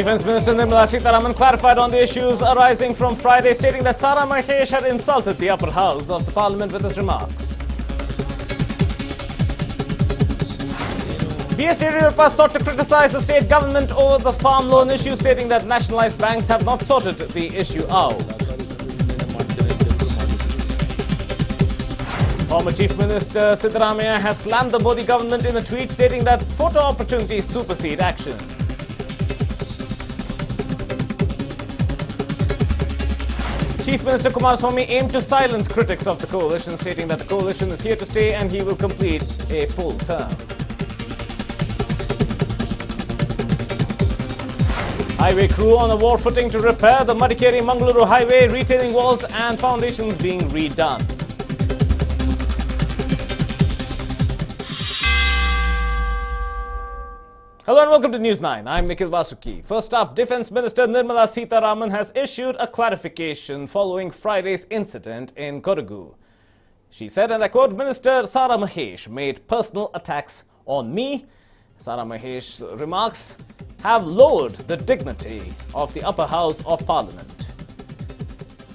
Defense Minister Nirmala Sitharaman clarified on the issues arising from Friday, stating that Sara Mahesh had insulted the upper house of the parliament with his remarks. B.S. Yediyurappa sought to criticize the state government over the farm loan issue, stating that nationalized banks have not sorted the issue out. Former Chief Minister Siddaramaiah has slammed the Modi government in a tweet, stating that photo opportunities supersede action. Chief Minister Kumaraswamy aimed to silence critics of the coalition, stating that the coalition is here to stay and he will complete a full term. Highway crew on a war footing to repair the Madikeri-Mangaluru highway, retaining walls and foundations being redone. Hello and welcome to News9. I'm Nikhil Vasuki. First up, Defense Minister Nirmala Sitharaman has issued a clarification following Friday's incident in Kodagu. She said, and I quote, "Minister Sara Mahesh made personal attacks on me." Sara Mahesh's remarks have lowered the dignity of the upper house of parliament.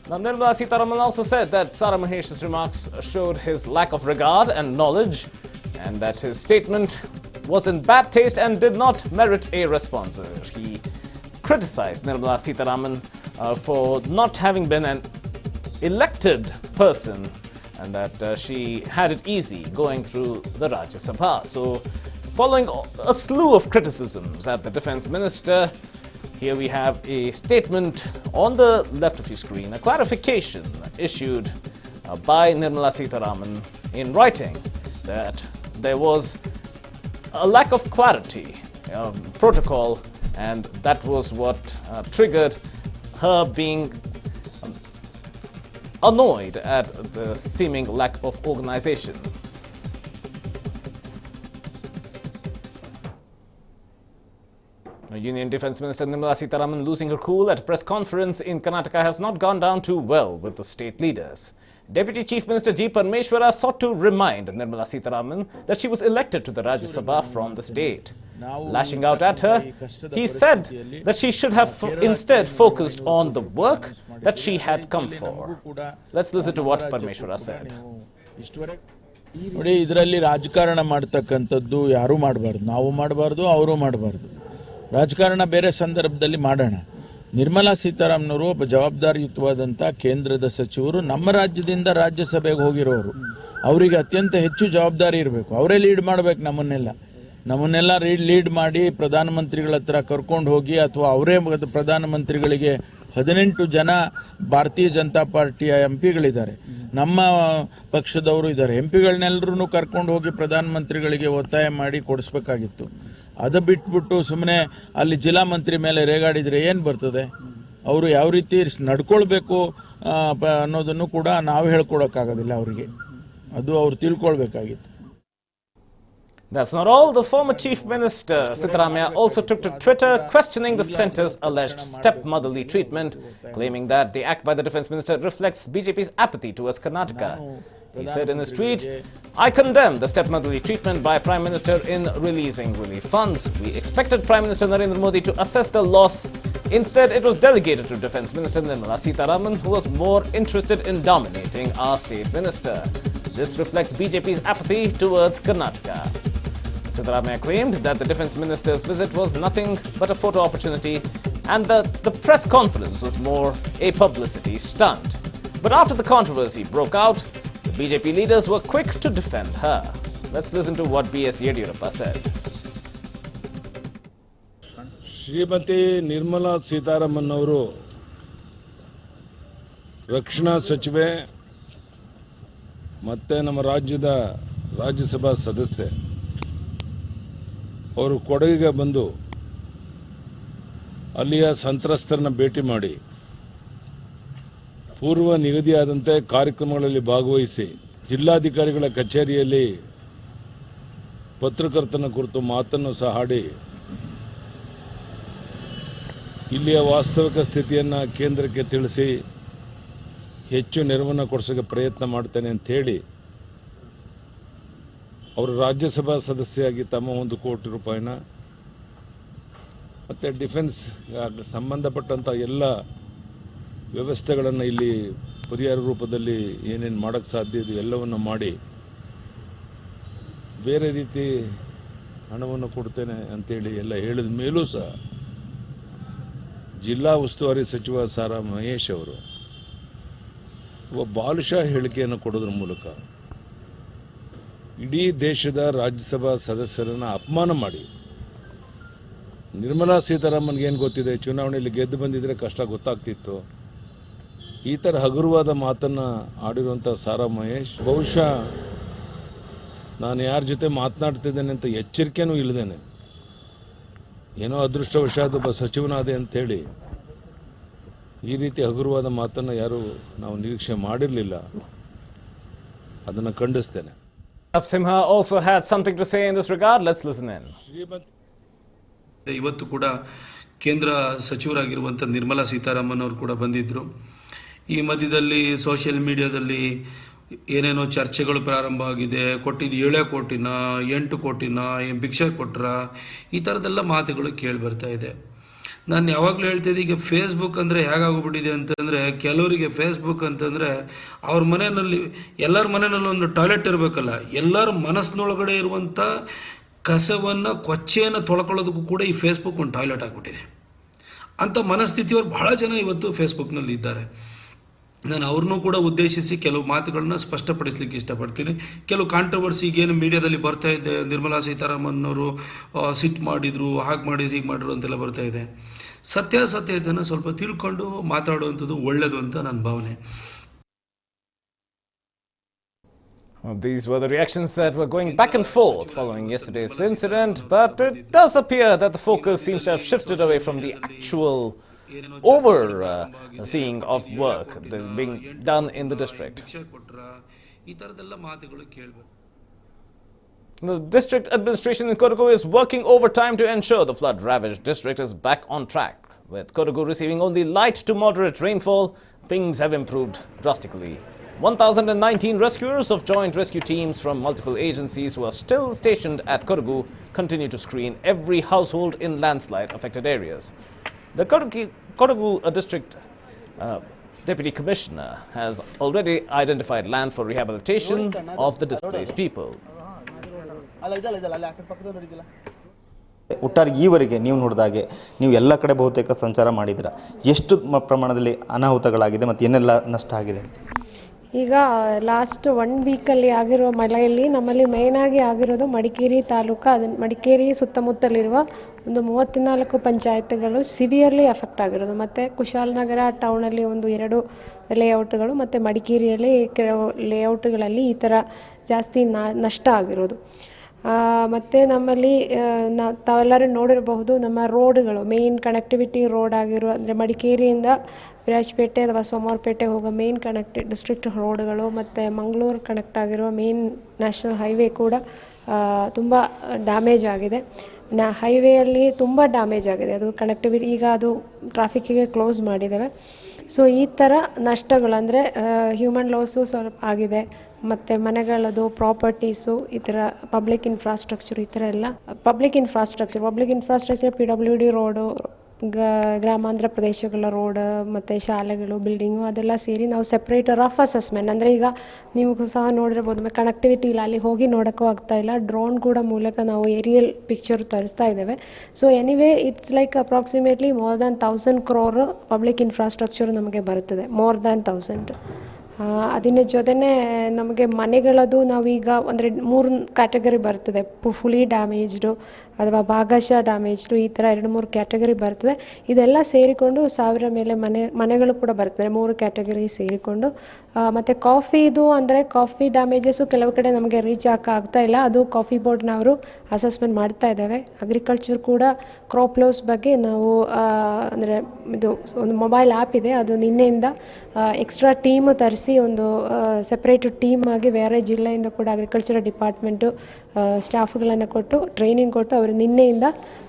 Now, Nirmala Sitharaman also said that Sara Mahesh's remarks showed his lack of regard and knowledge, and that his statement was in bad taste and did not merit a response. He criticized Nirmala Sitharaman for not having been an elected person, and that she had it easy going through the Rajya Sabha. So, following a slew of criticisms at the defense minister, here we have a statement on the left of your screen, a clarification issued by Nirmala Sitharaman in writing that there was a lack of clarity of protocol, and that was what triggered her being annoyed at the seeming lack of organization. Union Defence Minister Nirmala Sitharaman losing her cool at a press conference in Karnataka has not gone down too well with the state leaders. Deputy Chief Minister G. Parmeshwara sought to remind Nirmala Sitharaman that she was elected to the Rajya Sabha from the state. Lashing out at her, he said that she should have instead focused on the work that she had come for. Let's listen to what Parmeshwara said. ನೋಡಿ, ಇದರಲ್ಲಿ ರಾಜಕಾರಣ ಮಾಡ್ತಕ್ಕಂಥದ್ದು ಯಾರು ಮಾಡಬಾರ್ದು, ನಾವು ಮಾಡಬಾರ್ದು, ಅವರು ಮಾಡಬಾರ್ದು. ರಾಜಕಾರಣ ಬೇರೆ ಸಂದರ್ಭದಲ್ಲಿ ಮಾಡೋಣ. ನಿರ್ಮಲಾ ಸೀತಾರಾಮನವರು ಒಬ್ಬ ಜವಾಬ್ದಾರಿಯುತವಾದಂಥ ಕೇಂದ್ರದ ಸಚಿವರು, ನಮ್ಮ ರಾಜ್ಯದಿಂದ ರಾಜ್ಯಸಭೆಗೆ ಹೋಗಿರೋರು. ಅವರಿಗೆ ಅತ್ಯಂತ ಹೆಚ್ಚು ಜವಾಬ್ದಾರಿ ಇರಬೇಕು. ಅವರೇ ಲೀಡ್ ಮಾಡಬೇಕು ನಮ್ಮನ್ನೆಲ್ಲ ಲೀಡ್ ಮಾಡಿ ಪ್ರಧಾನಮಂತ್ರಿಗಳ ಹತ್ರ ಕರ್ಕೊಂಡು ಹೋಗಿ, ಅಥವಾ ಅವರೇ ಪ್ರಧಾನಮಂತ್ರಿಗಳಿಗೆ 18 ಜನ ಭಾರತೀಯ ಜನತಾ ಪಾರ್ಟಿಯ ಎಂಪಿಗಳಿದ್ದಾರೆ, ನಮ್ಮ ಪಕ್ಷದವರು ಇದ್ದಾರೆ. ಎಂಪಿಗಳನ್ನೆಲ್ಲರೂ ಕರ್ಕೊಂಡು ಹೋಗಿ ಪ್ರಧಾನಮಂತ್ರಿಗಳಿಗೆ ಒತ್ತಾಯ ಮಾಡಿ ಕೊಡಿಸ್ಬೇಕಾಗಿತ್ತು. ಅದು ಬಿಟ್ಬಿಟ್ಟು ಸುಮ್ಮನೆ ಅಲ್ಲಿ ಜಿಲ್ಲಾ ಮಂತ್ರಿ ಮೇಲೆ ರೇಗಾಡಿದರೆ ಏನು ಬರ್ತದೆ? ಅವರು ಯಾವ ರೀತಿ ನಡ್ಕೊಳ್ಬೇಕು ಅನ್ನೋದನ್ನು ಕೂಡ ನಾವು ಹೇಳ್ಕೊಡೋಕ್ಕಾಗೋದಿಲ್ಲ ಅವರಿಗೆ. ಅದು ಅವರು ತಿಳ್ಕೊಳ್ಬೇಕಾಗಿತ್ತು. That's not all. The former Chief Minister Siddaramaiah also took to Twitter questioning the centre's alleged stepmotherly treatment, claiming that the act by the Defence Minister reflects BJP's apathy towards Karnataka. He said in his tweet, "I condemn the stepmotherly treatment by Prime Minister in releasing relief funds. We expected Prime Minister Narendra Modi to assess the loss. Instead, it was delegated to Defence Minister Nirmala Sitharaman, who was more interested in dominating our State Minister. This reflects BJP's apathy towards Karnataka." Siddaramaiah claimed that the Defence Minister's visit was nothing but a photo opportunity and that the press conference was more a publicity stunt. But after the controversy broke out, the BJP leaders were quick to defend her. Let's listen to what B.S. Yediyurappa said. Shrimati Nirmala Sitharaman ಅವರು ರಕ್ಷಣಾ ಸಚಿವೆ ಮತ್ತೆ ನಮ್ಮ ರಾಜ್ಯದ ರಾಜ್ಯಸಭಾ ಸದಸ್ಯೆ. ಅವರು ಕೊಡಗಿಗೆ ಬಂದು ಅಲ್ಲಿಯ ಸಂತ್ರಸ್ತರನ್ನ ಭೇಟಿ ಮಾಡಿ ಪೂರ್ವ ನಿಗದಿಯಾದಂತೆ ಕಾರ್ಯಕ್ರಮಗಳಲ್ಲಿ ಭಾಗವಹಿಸಿ ಜಿಲ್ಲಾಧಿಕಾರಿಗಳ ಕಚೇರಿಯಲ್ಲಿ ಪತ್ರಕರ್ತನ ಕುರಿತು ಮಾತನ್ನು ಸಹ ಆಡಿ ಇಲ್ಲಿಯ ವಾಸ್ತವಿಕ ಸ್ಥಿತಿಯನ್ನು ಕೇಂದ್ರಕ್ಕೆ ತಿಳಿಸಿ ಹೆಚ್ಚು ನೆರವನ್ನು ಕೊಡಿಸೋಕೆ ಪ್ರಯತ್ನ ಮಾಡ್ತೇನೆ ಅಂತ ಹೇಳಿ ಅವರು ರಾಜ್ಯಸಭಾ ಸದಸ್ಯರಾಗಿ ತಮ್ಮ 1 ಕೋಟಿ ರೂಪಾಯಿನ ಮತ್ತು ಡಿಫೆನ್ಸ್ ಸಂಬಂಧಪಟ್ಟಂಥ ಎಲ್ಲ ವ್ಯವಸ್ಥೆಗಳನ್ನು ಇಲ್ಲಿ ಪರಿಹಾರ ರೂಪದಲ್ಲಿ ಏನೇನು ಮಾಡೋಕ್ಕೆ ಸಾಧ್ಯ ಇದೆ ಎಲ್ಲವನ್ನು ಮಾಡಿ ಬೇರೆ ರೀತಿ ಹಣವನ್ನು ಕೊಡ್ತೇನೆ ಅಂತೇಳಿ ಎಲ್ಲ ಹೇಳಿದ ಮೇಲೂ ಸಹ ಜಿಲ್ಲಾ ಉಸ್ತುವಾರಿ ಸಚಿವ ಸಾರಾ ಮಹೇಶ್ ಅವರು ಒಬ್ಬ ಬಾಲಿಶ ಹೇಳಿಕೆಯನ್ನು ಕೊಡೋದ್ರ ಮೂಲಕ ಇಡೀ ದೇಶದ ರಾಜ್ಯಸಭಾ ಸದಸ್ಯರನ್ನು ಅಪಮಾನ ಮಾಡಿ, ನಿರ್ಮಲಾ ಸೀತಾರಾಮನ್ಗೆ ಏನು ಗೊತ್ತಿದೆ, ಚುನಾವಣೆಯಲ್ಲಿ ಗೆದ್ದು ಬಂದಿದ್ರೆ ಕಷ್ಟ ಗೊತ್ತಾಗ್ತಿತ್ತು, ಈ ಥರ ಹಗುರವಾದ ಮಾತನ್ನು ಆಡಿರುವಂಥ ಸಾರಾ ಮಹೇಶ್ ಬಹುಶಃ ನಾನು ಯಾರ ಜೊತೆ ಮಾತನಾಡ್ತಿದ್ದೇನೆ ಅಂತ ಎಚ್ಚರಿಕೆನೂ ಇಲ್ಲದೇನೆ ಏನೋ ಅದೃಷ್ಟವಶಾತ್ ಒಬ್ಬ ಸಚಿವನಾದೆ ಅಂಥೇಳಿ ಈ ರೀತಿ ಹಗುರವಾದ ಮಾತನ್ನು ಯಾರು ನಾವು ನಿರೀಕ್ಷೆ ಮಾಡಿರಲಿಲ್ಲ. ಅದನ್ನು ಖಂಡಿಸ್ತೇನೆ. Simha also had something to say in this regard. Let's listen in. ಇವತ್ತು ಕೂಡ ಕೇಂದ್ರ ಸಚಿವರಾಗಿರುವಂಥ ನಿರ್ಮಲಾ ಸೀತಾರಾಮನ್ ಅವರು ಕೂಡ ಬಂದಿದ್ದರು. ಈ ಮಧ್ಯದಲ್ಲಿ ಸೋಷಿಯಲ್ ಮೀಡಿಯಾದಲ್ಲಿ ಏನೇನೋ ಚರ್ಚೆಗಳು ಪ್ರಾರಂಭ ಆಗಿದೆ. ಕೊಟ್ಟಿದ್ದು 7 ಕೋಟಿನ 8 ಕೋಟಿನ ಭಿಕ್ಷೆ ಕೊಟ್ರ, ಈ ಥರದ್ದೆಲ್ಲ ಮಾತುಗಳು ಕೇಳಿ ಬರ್ತಾ ಇದೆ. ನಾನು ಯಾವಾಗಲೂ ಹೇಳ್ತಿದ್ದೆ, ಈಗ ಫೇಸ್ಬುಕ್ ಅಂದರೆ ಹೇಗಾಗೋಗ್ಬಿಟ್ಟಿದೆ ಅಂತಂದರೆ, ಕೆಲವರಿಗೆ ಫೇಸ್ಬುಕ್ ಅಂತಂದರೆ ಅವ್ರ ಮನೆಯಲ್ಲಿ ಎಲ್ಲರ ಮನೆಯಲ್ಲಿ ಒಂದು ಟಾಯ್ಲೆಟ್ ಇರಬೇಕಲ್ಲ, ಎಲ್ಲರ ಮನಸ್ಸಿನೊಳಗಡೆ ಇರುವಂಥ ಕಸವನ್ನು ಕೊಚ್ಚೆಯನ್ನು ತೊಳ್ಕೊಳ್ಳೋದಕ್ಕೂ ಕೂಡ ಈ ಫೇಸ್ಬುಕ್ ಒಂದು ಟಾಯ್ಲೆಟ್ ಆಗಿಬಿಟ್ಟಿದೆ. ಅಂಥ ಮನಸ್ಥಿತಿಯವರು ಬಹಳ ಜನ ಇವತ್ತು ಫೇಸ್ಬುಕ್ನಲ್ಲಿ ಇದ್ದಾರೆ. ನಾನು ಅವ್ರನ್ನೂ ಕೂಡ ಉದ್ದೇಶಿಸಿ ಕೆಲವು ಮಾತುಗಳನ್ನ ಸ್ಪಷ್ಟಪಡಿಸಲಿಕ್ಕೆ ಇಷ್ಟಪಡ್ತೀನಿ. ಕೆಲವು ಕಾಂಟ್ರವರ್ಸಿ ಈಗೇನು ಮೀಡಿಯಾದಲ್ಲಿ ಬರ್ತಾ ಇದೆ, ನಿರ್ಮಲಾ ಸೀತಾರಾಮನ್ ಅವರು ಸಿಟ್ ಮಾಡಿದರು, ಹಾಗೆ ಮಾಡಿದ್ರು, ಹೀಗೆ ಮಾಡಿದ್ರು ಅಂತೆಲ್ಲ ಬರ್ತಾ ಇದೆ. ಸತ್ಯಾಸತ್ಯತೆಯನ್ನು ಸ್ವಲ್ಪ ತಿಳ್ಕೊಂಡು ಮಾತಾಡುವಂಥದ್ದು ಒಳ್ಳೆಯದು ಅಂತ ನನ್ನ ಭಾವನೆ. Well, these were the reactions that were going back and forth following yesterday's incident, but it does appear that the focus seems to have shifted away from the actual overseeing of work that is being done in the district. The district administration in Kodagu is working overtime to ensure the flood-ravaged district is back on track. With Kodagu receiving only light to moderate rainfall, things have improved drastically. 1,019 rescuers of joint rescue teams from multiple agencies who are still stationed at Kodagu continue to screen every household in landslide-affected areas. The Kodagu District Deputy Commissioner has already identified land for rehabilitation of the displaced people. ಒಟ್ಟಾರೆ ಈವರೆಗೆ ನೀವು ನೋಡಿದಾಗೆ ನೀವು ಎಲ್ಲ ಕಡೆ ಬಹುತೇಕ ಸಂಚಾರ ಮಾಡಿದ್ದೀರಾ, ಎಷ್ಟು ಪ್ರಮಾಣದಲ್ಲಿ ಅನಾಹುತಗಳಾಗಿದೆ ಮತ್ತು ಏನೆಲ್ಲ ನಷ್ಟ ಆಗಿದೆ? ಈಗ ಲಾಸ್ಟ್ 1 ವೀಕಲ್ಲಿ ಆಗಿರೋ ಮಳೆಯಲ್ಲಿ ನಮ್ಮಲ್ಲಿ ಮೇಯ್ನಾಗಿ ಆಗಿರೋದು ಮಡಿಕೇರಿ ತಾಲೂಕು, ಅದನ್ನು ಮಡಿಕೇರಿ ಸುತ್ತಮುತ್ತಲಿರುವ ಒಂದು 34 ಪಂಚಾಯತ್ಗಳು ಸಿವಿಯರ್ಲಿ ಎಫೆಕ್ಟ್ ಆಗಿರೋದು. ಮತ್ತು ಕುಶಾಲನಗರ ಟೌನಲ್ಲಿ ಒಂದು 2 ಲೇಔಟ್ಗಳು ಮತ್ತು ಮಡಿಕೇರಿಯಲ್ಲಿ ಕೆಲವು ಲೇಔಟ್ಗಳಲ್ಲಿ ಈ ಥರ ಜಾಸ್ತಿ ನಷ್ಟ ಆಗಿರೋದು. ಮತ್ತು ನಮ್ಮಲ್ಲಿ ತಾವೆಲ್ಲರೂ ನೋಡಿರಬಹುದು, ನಮ್ಮ ರೋಡ್ಗಳು ಮೇಯ್ನ್ ಕನೆಕ್ಟಿವಿಟಿ ರೋಡ್ ಆಗಿರೋ ಅಂದರೆ ಮಡಿಕೇರಿಯಿಂದ ವಿರಾಜಪೇಟೆ ಅಥವಾ ಸೋಮವಾರಪೇಟೆ ಹೋಗೋ ಮೇಯ್ನ್ ಡಿಸ್ಟ್ರಿಕ್ಟ್ ರೋಡ್ಗಳು ಮತ್ತು ಮಂಗಳೂರು ಕನೆಕ್ಟ್ ಆಗಿರೋ ಮೇಯ್ನ್ ನ್ಯಾಷನಲ್ ಹೈವೇ ಕೂಡ ತುಂಬ ಡ್ಯಾಮೇಜ್ ಆಗಿದೆ. ಹೈವೇಯಲ್ಲಿ ತುಂಬ ಡ್ಯಾಮೇಜ್ ಆಗಿದೆ, ಅದು ಕನೆಕ್ಟಿವಿಟಿ ಈಗ ಅದು ಟ್ರಾಫಿಕ್ಕಿಗೆ ಕ್ಲೋಸ್ ಮಾಡಿದ್ದೇವೆ. ಸೊ ಈ ಥರ ನಷ್ಟಗಳು ಅಂದರೆ ಹ್ಯೂಮನ್ ಲಾಸು ಸ್ವಲ್ಪ ಆಗಿದೆ, ಮತ್ತು ಮನೆಗಳದು ಪ್ರಾಪರ್ಟೀಸು, ಈ ಥರ ಪಬ್ಲಿಕ್ ಇನ್ಫ್ರಾಸ್ಟ್ರಕ್ಚರ್, ಈ ಥರ ಎಲ್ಲ ಪಬ್ಲಿಕ್ ಇನ್ಫ್ರಾಸ್ಟ್ರಕ್ಚರ್ PWD ರೋಡು, ಗ್ರಾಮಾಂತರ ಪ್ರದೇಶಗಳ ರೋಡ್ ಮತ್ತು ಶಾಲೆಗಳು, ಬಿಲ್ಡಿಂಗು ಅದೆಲ್ಲ ಸೇರಿ ನಾವು ಸೆಪ್ರೇಟ್ ರಫ್ ಅಸೆಸ್ಮೆಂಟ್ ಅಂದರೆ ಈಗ ನೀವು ಸಹ ನೋಡಿರ್ಬೋದು, ಕನೆಕ್ಟಿವಿಟಿ ಇಲ್ಲ, ಅಲ್ಲಿ ಹೋಗಿ ನೋಡೋಕ್ಕೂ ಆಗ್ತಾ ಇಲ್ಲ, ಡ್ರೋನ್ ಕೂಡ ಮೂಲಕ ನಾವು ಏರಿಯಲ್ ಪಿಕ್ಚರ್ ತರಿಸ್ತಾ ಇದ್ದೇವೆ. So anyway it's like approximately more than 1,000 crore public infrastructure ನಮಗೆ ಬರ್ತದೆ, more than 1,000. ಅದನ್ನ ಜೊತೆನೇ ನಮಗೆ ಮನೆಗಳದು ನಾವೀಗ ಅಂದರೆ 3 ಕ್ಯಾಟಗರಿ ಬರ್ತದೆ, ಫುಲಿ ಡ್ಯಾಮೇಜ್ಡು ಅಥವಾ ಭಾಗಶಃ ಡ್ಯಾಮೇಜ್ಡು, ಈ ಥರ 2-3 ಕ್ಯಾಟಗರಿ ಬರ್ತದೆ. ಇದೆಲ್ಲ ಸೇರಿಕೊಂಡು 1000 ಮೇಲೆ ಮನೆಗಳು ಕೂಡ ಬರ್ತದೆ, 3 ಕ್ಯಾಟಗರಿ ಸೇರಿಕೊಂಡು. ಮತ್ತು ಕಾಫಿದು ಅಂದರೆ ಕಾಫಿ ಡ್ಯಾಮೇಜಸ್ಸು ಕೆಲವು ಕಡೆ ನಮಗೆ ರೀಚ್ ಆಗ್ತಾ ಇಲ್ಲ, ಅದು ಕಾಫಿ ಬೋರ್ಡ್ನವರು ಅಸೆಸ್ಮೆಂಟ್ ಮಾಡ್ತಾ ಇದ್ದಾವೆ. ಅಗ್ರಿಕಲ್ಚರ್ ಕೂಡ ಕ್ರಾಪ್ ಲಾಸ್ ಬಗ್ಗೆ ನಾವು ಅಂದರೆ ಇದು ಒಂದು ಮೊಬೈಲ್ ಆ್ಯಪ್ ಇದೆ, ಅದು ನಿನ್ನೆಯಿಂದ ಎಕ್ಸ್ಟ್ರಾ ಟೀಮು ತರಿಸಿ ಒಂದು ಸೆಪ್ರೇಟ್ ಟೀಮ್ ಆಗಿ ಬೇರೆ ಜಿಲ್ಲೆಯಿಂದ ಕೂಡ ಅಗ್ರಿಕಲ್ಚರ್ ಡಿಪಾರ್ಟ್ಮೆಂಟು ಸ್ಟಾಫ್ಗಳನ್ನು ಕೊಟ್ಟು ಟ್ರೈನಿಂಗ್ ಕೊಟ್ಟು ಅವರು ನಿನ್ನೆಯಿಂದ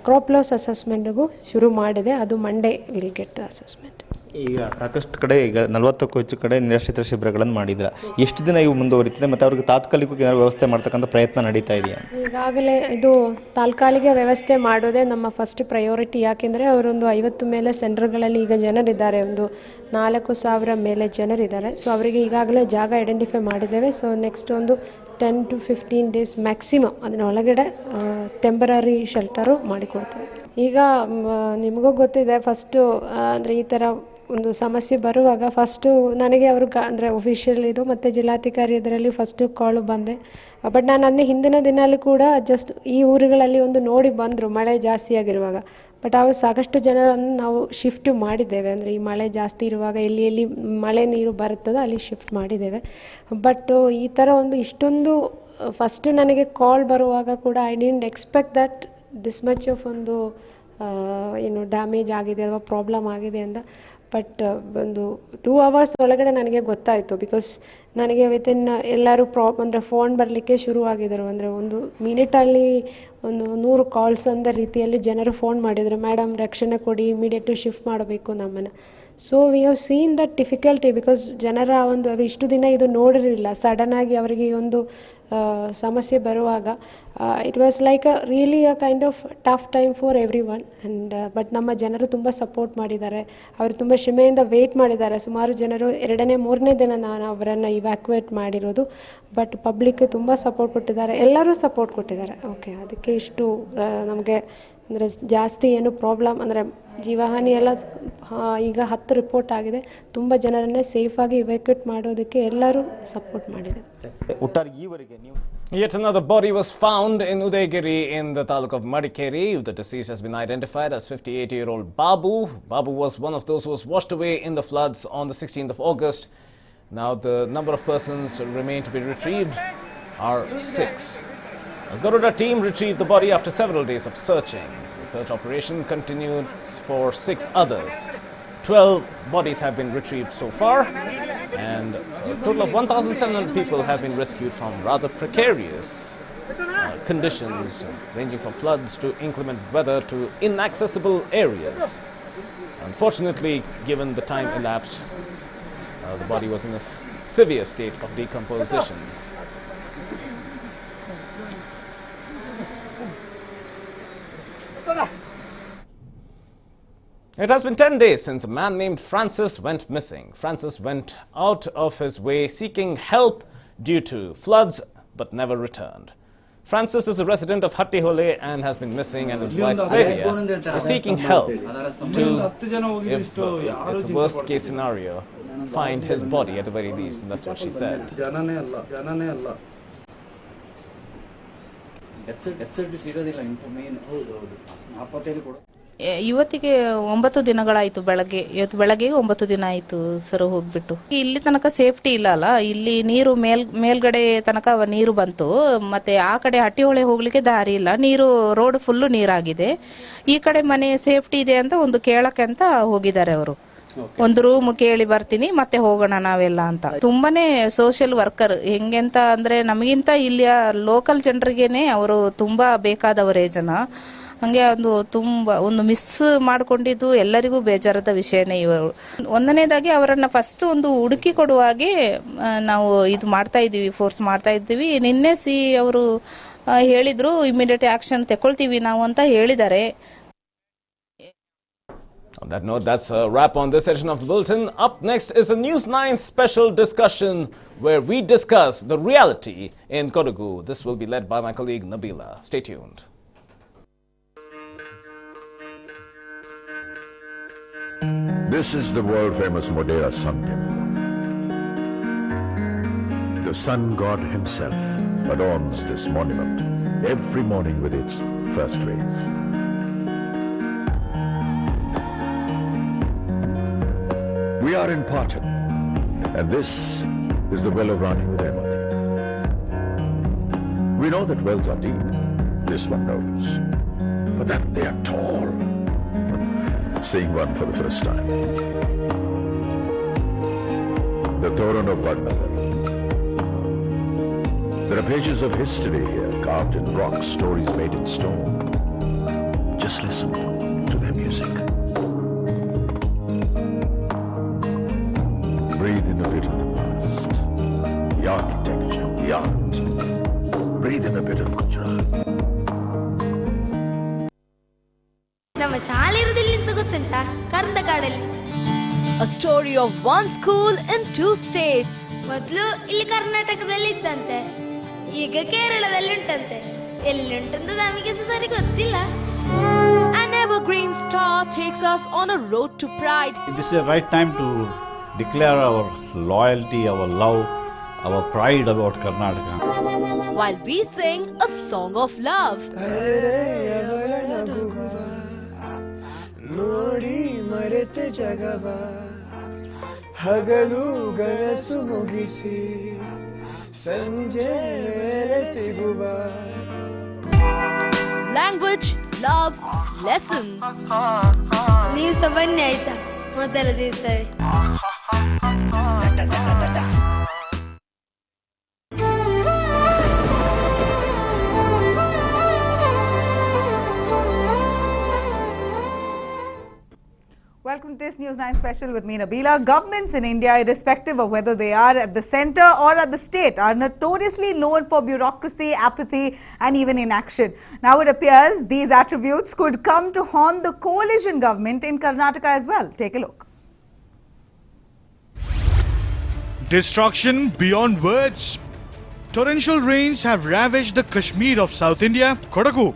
ಕ್ರಾಪ್ ಲಾಸ್ ಅಸೆಸ್ಮೆಂಟ್ಗೂ ಶುರು ಮಾಡಿದೆ. ಅದು Monday will get the assessment. ಈಗ ಸಾಕಷ್ಟು ಕಡೆ ಈಗ 40ಕ್ಕೂ ಹೆಚ್ಚು ಕಡೆ ನಿರಾಶ್ರಿತರ ಶಿಬಿರಗಳನ್ನು ಮಾಡಿದ್ರ, ಎಷ್ಟು ದಿನ ಇವು ಮುಂದುವರಿತಿದೆ ಮತ್ತು ಅವ್ರಿಗೆ ತಾತ್ಕಾಲಿಕವಾಗಿ ಏನಾದ್ರು ವ್ಯವಸ್ಥೆ ಮಾಡ್ತಕ್ಕಂಥ ಪ್ರಯತ್ನ ನಡೀತಾ ಇದೆಯಾ? ಈಗಾಗಲೇ ಇದು ತಾತ್ಕಾಲಿಕ ವ್ಯವಸ್ಥೆ ಮಾಡೋದೇ ನಮ್ಮ ಫಸ್ಟ್ ಪ್ರಯಾರಿಟಿ. ಯಾಕೆಂದರೆ ಅವರೊಂದು 50 ಮೇಲೆ ಸೆಂಟರ್ಗಳಲ್ಲಿ ಈಗ ಜನರಿದ್ದಾರೆ, ಒಂದು 4,000 ಮೇಲೆ ಜನರಿದ್ದಾರೆ. ಸೊ ಅವರಿಗೆ ಈಗಾಗಲೇ ಜಾಗ ಐಡೆಂಟಿಫೈ ಮಾಡಿದ್ದೇವೆ. ಸೊ ನೆಕ್ಸ್ಟ್ ಒಂದು 10 to 15 ಡೇಸ್ ಮ್ಯಾಕ್ಸಿಮಮ್ ಅದನ್ನ ಒಳಗಡೆ ಟೆಂಪರರಿ ಶೆಲ್ಟರು ಮಾಡಿಕೊಡ್ತೇವೆ. ಈಗ ನಿಮಗೂ ಗೊತ್ತಿದೆ, ಫಸ್ಟು ಅಂದರೆ ಈ ಥರ ಒಂದು ಸಮಸ್ಯೆ ಬರುವಾಗ ಫಸ್ಟು ನನಗೆ ಅವರು ಅಂದರೆ ಒಫಿಷಿಯಲ್ ಇದು ಮತ್ತು ಜಿಲ್ಲಾಧಿಕಾರಿ ಇದರಲ್ಲಿ ಫಸ್ಟು ಕಾಲು ಬಂದೆ. ಬಟ್ ನಾನು ಅಂದರೆ ಹಿಂದಿನ ದಿನಲ್ಲಿ ಕೂಡ ಜಸ್ಟ್ ಈ ಊರುಗಳಲ್ಲಿ ಒಂದು ನೋಡಿ ಬಂದರು ಮಳೆ ಜಾಸ್ತಿ ಆಗಿರುವಾಗ. ಬಟ್ ಅವು ಸಾಕಷ್ಟು ಜನರನ್ನು ನಾವು ಶಿಫ್ಟ್ ಮಾಡಿದ್ದೇವೆ, ಅಂದರೆ ಈ ಮಳೆ ಜಾಸ್ತಿ ಇರುವಾಗ ಎಲ್ಲಿ ಮಳೆ ನೀರು ಬರುತ್ತದೋ ಅಲ್ಲಿ ಶಿಫ್ಟ್ ಮಾಡಿದ್ದೇವೆ. ಬಟ್ ಈ ಥರ ಒಂದು ಇಷ್ಟೊಂದು ಫಸ್ಟ್ ನನಗೆ ಕಾಲ್ ಬರುವಾಗ ಕೂಡ I didn't expect that this much of ಒಂದು ಏನು ಡ್ಯಾಮೇಜ್ ಆಗಿದೆ ಅಥವಾ ಪ್ರಾಬ್ಲಮ್ ಆಗಿದೆ ಅಂತ. ಬಟ್ ಒಂದು 2 hours ಒಳಗಡೆ ನನಗೆ ಗೊತ್ತಾಯಿತು. ಬಿಕಾಸ್ ನನಗೆ ವಿತಿನ್ ಎಲ್ಲರೂ ಅಂದರೆ ಫೋನ್ ಬರಲಿಕ್ಕೆ ಶುರುವಾಗಿದ್ದರು. ಅಂದರೆ ಒಂದು ಮಿನಿಟಲ್ಲಿ ಒಂದು 100 ಕಾಲ್ಸ್ ಅಂದ ರೀತಿಯಲ್ಲಿ ಜನರು ಫೋನ್ ಮಾಡಿದರು, ಮೇಡಮ್ ರಕ್ಷಣೆ ಕೊಡಿ, ಇಮಿಡಿಯೇಟು ಶಿಫ್ಟ್ ಮಾಡಬೇಕು ನಮ್ಮನ್ನು. So we have seen that difficulty. Because ಜನರ ಒಂದು ಅವರು ಇಷ್ಟು ದಿನ ಇದು ನೋಡಿರಲಿಲ್ಲ. ಸಡನ್ನಾಗಿ ಅವರಿಗೆ ಈ ಒಂದು ಸಮಸ್ಯೆ ಬರುವಾಗ it was like really a kind of tough time for every one. And but ನಮ್ಮ ಜನರು ತುಂಬ ಸಪೋರ್ಟ್ ಮಾಡಿದ್ದಾರೆ, ಅವರು ತುಂಬ ಶ್ರಮೆಯಿಂದ ವೆಯ್ಟ್ ಮಾಡಿದ್ದಾರೆ. ಸುಮಾರು ಜನರು 2ನೇ 3ನೇ ದಿನ ನಾನು ಅವರನ್ನು ಇವ್ಯಾಕ್ಯುವೇಟ್ ಮಾಡಿರೋದು. ಬಟ್ ಪಬ್ಲಿಕ್ ತುಂಬ ಸಪೋರ್ಟ್ ಕೊಟ್ಟಿದ್ದಾರೆ, ಎಲ್ಲರೂ ಸಪೋರ್ಟ್ ಕೊಟ್ಟಿದ್ದಾರೆ. ಓಕೆ, ಅದಕ್ಕೆ ಇಷ್ಟು ನಮಗೆ ಅಂದರೆ ಜಾಸ್ತಿ ಏನು ಪ್ರಾಬ್ಲಮ್ ಅಂದರೆ ಜೀವಹಾನಿ ಎಲ್ಲ ಈಗ 10 ರಿಪೋರ್ಟ್ ಆಗಿದೆ. ತುಂಬ ಜನರನ್ನೇ ಸೇಫಾಗಿ ಇವ್ಯಾಕ್ಯುವೇಟ್ ಮಾಡೋದಕ್ಕೆ ಎಲ್ಲರೂ ಸಪೋರ್ಟ್ ಮಾಡಿದ್ದಾರೆ. ಒಟ್ಟಾರೆ ಈವರೆಗೆ ನೀವು Yet another body was found in Udaygiri in the taluk of Madikeri. The deceased has been identified as 58-year-old Babu. Babu was one of those who was washed away in the floods on the 16th of August. Now the number of persons remain to be retrieved are 6. A Garuda team retrieved the body after several days of searching. The search operation continued for 6 others. 12 bodies have been retrieved so far, and a total of 1,700 people have been rescued from rather precarious conditions, ranging from floods to inclement weather to inaccessible areas. Unfortunately, given the time elapsed, the body was in a severe state of decomposition. It has been 10 days since a man named Francis went missing. Francis went out of his way seeking help due to floods but never returned. Francis is a resident of Hattihole and has been missing, and his wife Flavia is seeking help to, if it's a worst case scenario, find his body at the very least, and that's what she said. ಇವತ್ತಿಗೆ 9 ದಿನಗಳಾಯಿತು. ಇವತ್ತು ಬೆಳಗ್ಗೆ 9 ದಿನ ಆಯಿತು sir ಹೋಗ್ಬಿಟ್ಟು. ಇಲ್ಲಿ ತನಕ safety ಇಲ್ಲ ಅಲ್ಲ, ಇಲ್ಲಿ ನೀರು ಮೇಲ್ಗಡೆ ತನಕ ನೀರು ಬಂತು. ಮತ್ತೆ ಆ ಕಡೆ ಹಟ್ಟಿಹೊಳೆ ಹೋಗ್ಲಿಕ್ಕೆ ದಾರಿ ಇಲ್ಲ, ನೀರು ರೋಡ್ ಫುಲ್ಲು ನೀರಾಗಿದೆ. ಈ ಕಡೆ ಮನೆ ಸೇಫ್ಟಿ ಇದೆ ಅಂತ ಒಂದು ಕೇಳಕ್ಕೆ ಅಂತ ಹೋಗಿದ್ದಾರೆ ಅವರು. ಒಂದು ರೂಮ್ ಕೇಳಿ ಬರ್ತೀನಿ ಮತ್ತೆ ಹೋಗೋಣ ನಾವೆಲ್ಲ ಅಂತ. ತುಂಬಾನೇ ಸೋಷಿಯಲ್ ವರ್ಕರ್ ಹೆಂಗೆಂತ ಅಂದ್ರೆ ನಮಗಿಂತ ಇಲ್ಲಿಯ ಲೋಕಲ್ ಜನರಿಗೇನೆ ಅವರು ತುಂಬಾ ಬೇಕಾದವರೇ ಜನ. ಹಂಗೆ ಒಂದು ಮಿಸ್ ಮಾಡ್ಕೊಂಡಿದ್ದು ಎಲ್ಲರಿಗೂ ಬೇಜಾರದ ವಿಷಯನೇ ಇವರು. ಒಂದನೇದಾಗಿ ಅವರನ್ನ ಫಸ್ಟ್ ಒಂದು ಹುಡುಕಿ ಕೊಡುವಾಗೆ ನಾವು ಇದು ಮಾಡ್ತಾ ಇದೀವಿ, ಫೋರ್ಸ್ ಮಾಡ್ತಾ ಇದ್ದೀವಿ. ನಿನ್ನೆ ಅವರು ಹೇಳಿದ್ರು ಇಮಿಡಿಯೇಟ್ ಆಕ್ಷನ್ ತಗೊಳ್ತೀವಿ ನಾವು ಅಂತ ಹೇಳಿದ್ದಾರೆ. On that note, that's a wrap on this edition of the Bulletin. Up next is a NEWS9 special discussion where we discuss the reality in Kodagu. This will be led by my colleague Nabila. Stay tuned. This is the world-famous Modera Sun Temple. The sun god himself adorns this monument every morning with its first rays. We are in Patan, and this is the well of Rani Udayamati. We know that wells are deep, this one knows, but that they are tall. Seeing one for the first time. The Toran of Varnadar. There are pages of history here, carved in rock, stories made in stone. Just listen to their music. in a bit of the past. The architecture, the art. Breathe in a bit of Gujarat. ನಮ್ಮ ಶಾಲೆ ಇರೋದಿಲ್ಲ ಅಂತ ಗೊತ್ತುಂಟಾ? ಕರ್ನಾಟಕದಲ್ಲಿ. A story of one school in 2 states. ಮೊದಲು ಇಲ್ಲಿ ಕರ್ನಾಟಕದಲ್ಲಿ ಇತ್ತಂತೆ, ಈಗ ಕೇರಳದಲ್ಲಿ ಉಂಟಂತೆ. ಎಲ್ಲಿಂಟಂತ ನಮಗೆ ಸರಿ ಗೊತ್ತಿಲ್ಲ. An evergreen star takes us on a road to pride. This is the right time to declare our loyalty, our love, our pride about Karnataka. While we sing a song of love. ನೋಡಿ ಮರೆತೆ ಜಗವ ಹಗಲು ಗನಸು ಮುಗಿಸಿ ಸಂಜೆ ಮೇಲೆ ಸಿಗುವ. Language, love, lessons. ನೀವು ಸಹ ಬನ್ನಿ ಆಯ್ತಾ ಮೊದಲ ದಿವಸವೇ. Welcome to this News 9 special with me, Nabila. Governments in India, irrespective of whether they are at the centre or at the state, are notoriously known for bureaucracy, apathy and even inaction. Now it appears these attributes could come to haunt the coalition government in Karnataka as well. Take a look. Destruction beyond words. Torrential rains have ravaged the Kashmir of South India, Kodagu.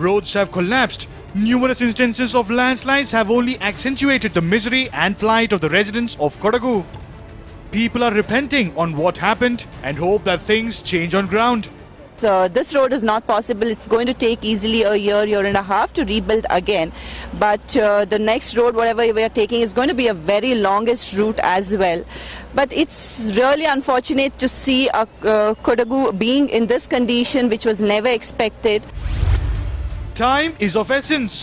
Roads have collapsed. Numerous instances of landslides have only accentuated the misery and plight of the residents of Kodagu. People are repenting on what happened and hope that things change on ground. This road is not possible. It's going to take easily a year and a half to rebuild again. But the next road, whatever we are taking, is going to be a very longest route as well. But it's really unfortunate to see Kodagu being in this condition, which was never expected. Time is of essence.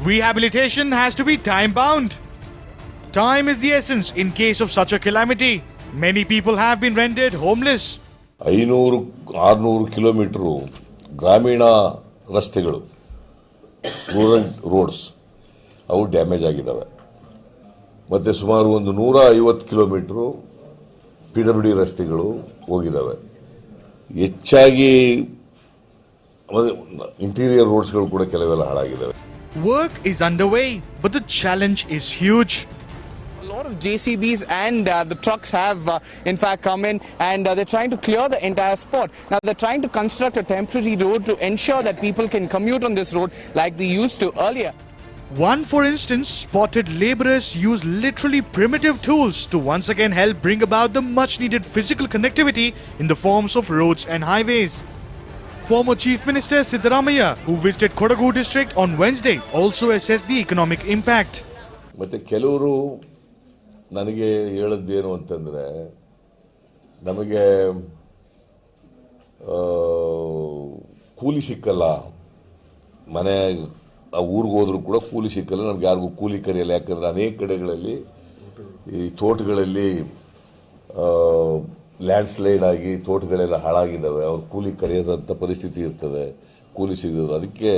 Rehabilitation has to be time-bound. Time is the essence in case of such a calamity. Many people have been rendered homeless. 500-600 kilometre ಗ್ರಾಮೀಣ ರಸ್ತೆಗಳು, rural roads, ಅವು damage ಆಗಿದ್ದಾವೆ. ಮತ್ತೆ ಸುಮಾರು ಒಂದು 150 kilometre PWD ರಸ್ತೆಗಳು ಹೋಗಿದ್ದಾವೆ. ಹೆಚ್ಚಾಗಿ interior ರೋಡ್ಸ್ಗಳು ಕೂಡ ಕೆಲವೆಲ್ಲ ಹಾಳಾಗಿದ್ದಾವೆ. Work is underway, but the challenge is huge. A lot of JCBs and the trucks have in fact come in and they're trying to clear the entire spot. Now they're trying to construct a temporary road to ensure that people can commute on this road like they used to earlier. One, for instance, spotted laborers use literally primitive tools to once again help bring about the much needed physical connectivity in the forms of roads and highways. Former Chief Minister Siddaramaiah, who visited Kodagu district on Wednesday, also assessed the economic impact. ಮತ್ತೆ ಕೆಲವರು ನನಗೆ ಹೇಳದ್ದೇನು ಅಂತಂದ್ರೆ, ನಮಗೆ ಕೂಲಿ ಸಿಕ್ಕಲ್ಲ, ಮನೆ ಆ ಊರಿಗೆ ಹೋದ್ರೂ ಕೂಡ ಕೂಲಿ ಸಿಕ್ಕಲ್ಲ, ನಮ್ಗೆ ಯಾರಿಗೂ ಕೂಲಿ ಕರೆಯಲ್ಲ. ಯಾಕಂದ್ರೆ ಅನೇಕ ಕಡೆಗಳಲ್ಲಿ ಈ ತೋಟಗಳಲ್ಲಿ ಲ್ಯಾಂಡ್ ಸ್ಲೈಡ್ ಆಗಿ ತೋಟಗಳೆಲ್ಲ ಹಾಳಾಗಿದ್ದಾವೆ. ಅವ್ರು ಕೂಲಿ ಕರೆಯೋದಂತ ಪರಿಸ್ಥಿತಿ ಇರ್ತದೆ, ಕೂಲಿ ಸಿಗೋದು. ಅದಕ್ಕೆ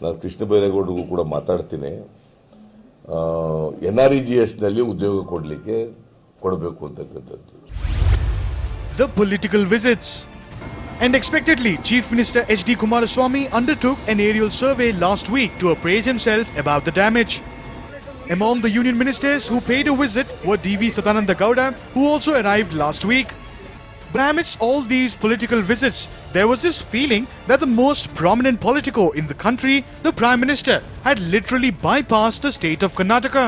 ನಾನು ಕೃಷ್ಣ ಬೈರೇಗೌಡರಿಗೂ ಕೂಡ ಮಾತಾಡ್ತೀನಿ, NREGS ನಲ್ಲಿ ಉದ್ಯೋಗ ಕೊಡಬೇಕು ಅಂತಕ್ಕಂಥದ್ದು. The political visits. And expectedly, Chief Minister H.D. Kumaraswamy undertook an aerial survey last week to appraise himself about the damage. Among the union ministers who paid a visit were D.V. Sadananda Gowda, who also arrived last week. But amidst all these political visits, there was this feeling that the most prominent politico in the country, the Prime Minister, had literally bypassed the state of Karnataka.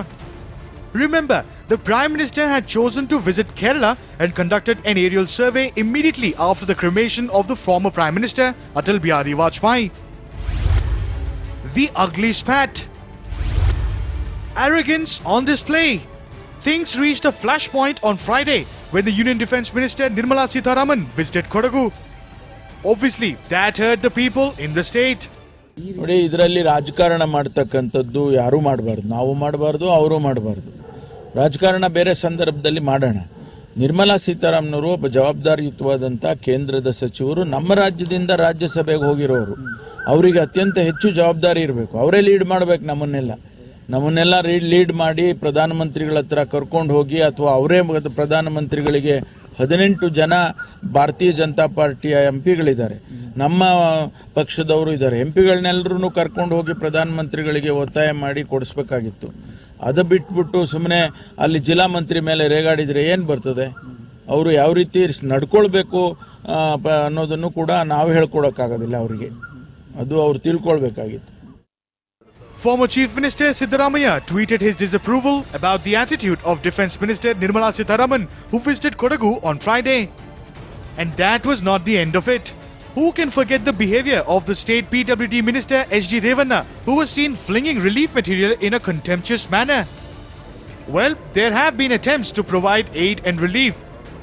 Remember, the Prime Minister had chosen to visit Kerala and conducted an aerial survey immediately after the cremation of the former Prime Minister, Atal Bihari Vajpayee. The ugly spat. Arrogance on display. Things reached a flashpoint on Friday when the Union Defence Minister Nirmala Sitharaman visited Kodagu. Obviously, that hurt the people in the state. ನೋಡಿ, ಇದರಲ್ಲಿ ರಾಜಕಾರಣ ಮಾಡ್ತಕ್ಕಂಥದ್ದು ಯಾರೂ ಮಾಡಬಾರ್ದು. ನಾವು ಮಾಡಬಾರ್ದು, ಅವರು ಮಾಡಬಾರ್ದು. ರಾಜಕಾರಣ ಬೇರೆ ಸಂದರ್ಭದಲ್ಲಿ ಮಾಡೋಣ. ನಿರ್ಮಲಾ ಸೀತಾರಾಮನವರು ಒಬ್ಬ ಜವಾಬ್ದಾರಿಯುತವಾದಂಥ ಕೇಂದ್ರದ ಸಚಿವರು, ನಮ್ಮ ರಾಜ್ಯದಿಂದ ರಾಜ್ಯಸಭೆಗೆ ಹೋಗಿರೋರು. ಅವರಿಗೆ ಅತ್ಯಂತ ಹೆಚ್ಚು ಜವಾಬ್ದಾರಿ ಇರಬೇಕು, ಅವರೇ ಲೀಡ್ ಮಾಡಬೇಕು ನಮ್ಮನ್ನೆಲ್ಲ. ನಮ್ಮನ್ನೆಲ್ಲ ಲೀಡ್ ಮಾಡಿ ಪ್ರಧಾನಮಂತ್ರಿಗಳ ಹತ್ರ ಕರ್ಕೊಂಡು ಹೋಗಿ ಅಥವಾ ಅವರೇ ಪ್ರಧಾನಮಂತ್ರಿಗಳಿಗೆ 18 ಜನ ಭಾರತೀಯ ಜನತಾ ಪಾರ್ಟಿಯ ಎಂಪಿಗಳಿದ್ದಾರೆ, ನಮ್ಮ ಪಕ್ಷದವರು ಇದ್ದಾರೆ. ಎಂಪಿಗಳನ್ನೆಲ್ಲರೂ ಕರ್ಕೊಂಡು ಹೋಗಿ ಪ್ರಧಾನಮಂತ್ರಿಗಳಿಗೆ ಒತ್ತಾಯ ಮಾಡಿ ಕೊಡಿಸ್ಬೇಕಾಗಿತ್ತು. ಅದು ಬಿಟ್ಬಿಟ್ಟು ಸುಮ್ಮನೆ ಅಲ್ಲಿ ಜಿಲ್ಲಾ ಮಂತ್ರಿ ಮೇಲೆ ರೇಗಾಡಿದರೆ ಏನು ಬರ್ತದೆ? ಅವರು ಯಾವ ರೀತಿ ನಡ್ಕೊಳ್ಬೇಕು ಅನ್ನೋದನ್ನು ಕೂಡ ನಾವು ಹೇಳ್ಕೊಡೋಕ್ಕಾಗೋದಿಲ್ಲ ಅವರಿಗೆ. ಅದು ಅವ್ರು ತಿಳ್ಕೊಳ್ಬೇಕಾಗಿತ್ತು. Former Chief Minister Siddaramaiah tweeted his disapproval about the attitude of Defence Minister Nirmala Sitharaman, who visited Kodagu on Friday. And that was not the end of it. Who can forget the behavior of the State PWD Minister H.D. Revanna, who was seen flinging relief material in a contemptuous manner? Well, there have been attempts to provide aid and relief.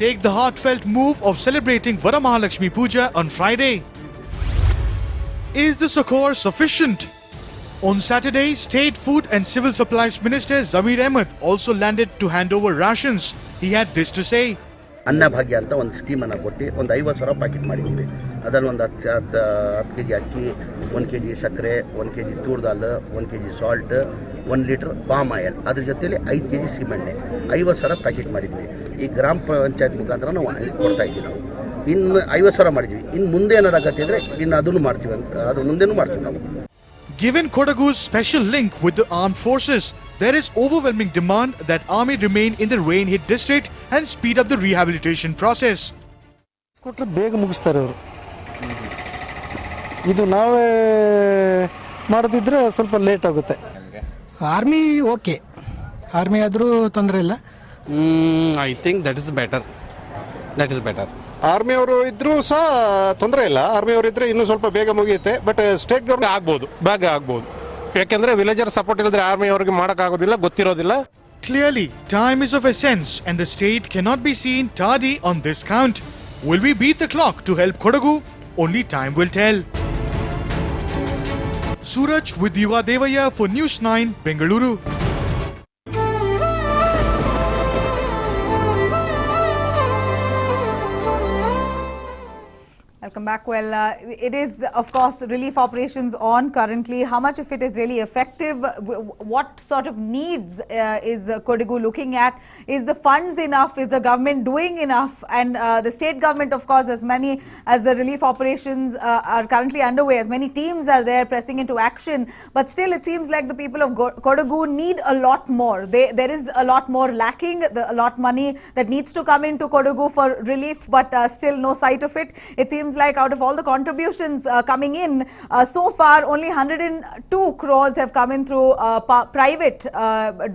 Take the heartfelt move of celebrating Varamahalakshmi Puja on Friday. Is the succour sufficient? On Saturday, State Food and Civil Supplies Minister Zamir Ahmed also landed to hand over rations. He had this to say. Annabhagya ಅಂತ ಒಂದು ಸ್ಕೀಮನ್ನು ಕೊಟ್ಟು ಒಂದು 50,000 packet ಮಾಡಿದ್ದೀವಿ. ಅದರಲ್ಲಿ ಒಂದು 10 kg ಅಕ್ಕಿ, 1 kg ಸಕ್ಕರೆ, 1 kg toor dal, 1 kg salt, 1 litre palm oil, ಅದ್ರ ಜೊತೆಲಿ 5 kg ಸೀಮೆಣ್ಣೆ, 50,000 ಪ್ಯಾಕೆಟ್ ಮಾಡಿದ್ವಿ. ಈ ಗ್ರಾಮ ಪಂಚಾಯತ್ ಮುಖಾಂತರ ನಾವು ಕೊಡ್ತಾ ಇದ್ದೀವಿ. ನಾವು ಇನ್ನು 50,000 ಮಾಡಿದ್ವಿ. ಇನ್ನು ಮುಂದೆ ಏನಾರು ಆಗತ್ತೆ ಅಂದರೆ ಇನ್ನು ಅದನ್ನು ಮಾಡ್ತೀವಿ ಅಂತ, ಅದು ಮುಂದೆನೂ ಮಾಡ್ತೀವಿ ನಾವು. Given Kodagu's special link with the armed forces, there is overwhelming demand that army remain in the rain-hit district and speed up the rehabilitation process. ಕೊಟ್ಟರೆ ಬೇಗ ಮುಗಿಸ್ತಾರೆ ಅವರು. ಇದು ನಾವೇ ಮಾಡೋದಿದ್ರೆ ಸ್ವಲ್ಪ ಲೇಟ್ ಆಗುತ್ತೆ. ಆರ್ಮಿ ಓಕೆ, ಆರ್ಮಿ ಆದರೂ ತೊಂದರೆ ಇಲ್ಲ. I think that is better. Army ಅವರು ಇದ್ರೂ ಸಹ ತೊಂದರೆ ಇಲ್ಲ. ಆರ್ಮಿ ಅವರು ಇದ್ರೆ ಇನ್ನೂ ಸ್ವಲ್ಪ ಬೇಗ ಮುಗಿಯುತ್ತೆ. ಬಟ್ ಸ್ಟೇಟ್ ಗವರ್ಮೆಂಟ್ ಬೇಗ ಆಗ್ಬೋದು. ಯಾಕೆಂದ್ರೆ ವಿಲೇಜರ್ ಸಪೋರ್ಟ್ ಇಲ್ಲದ್ರೆ ಆರ್ಮಿ ಅವರಿಗೆ ಮಾಡೋಕ್ಕಾಗೋದಿಲ್ಲ, ಗೊತ್ತಿರೋದಿಲ್ಲ. Clearly, time is of essence and the state cannot be seen tardy on this count. Will we beat the clock to help Kodagu? Only time will tell. Suraj with Yuva Devaya for NEWS9, Bengaluru. Welcome back. Well, it is, of course, relief operations on currently. How much of it is really effective? What sort of needs is Kodagu looking at? Is the funds enough? Is the government doing enough? And the state government, of course, as many as the relief operations are currently underway, as many teams are there pressing into action. But still, it seems like the people of Kodagu need a lot more. There is a lot more lacking, a lot money that needs to come into Kodagu for relief, but still no sight of it. It seems like out of all the contributions coming in, so far only 102 crores have come in through private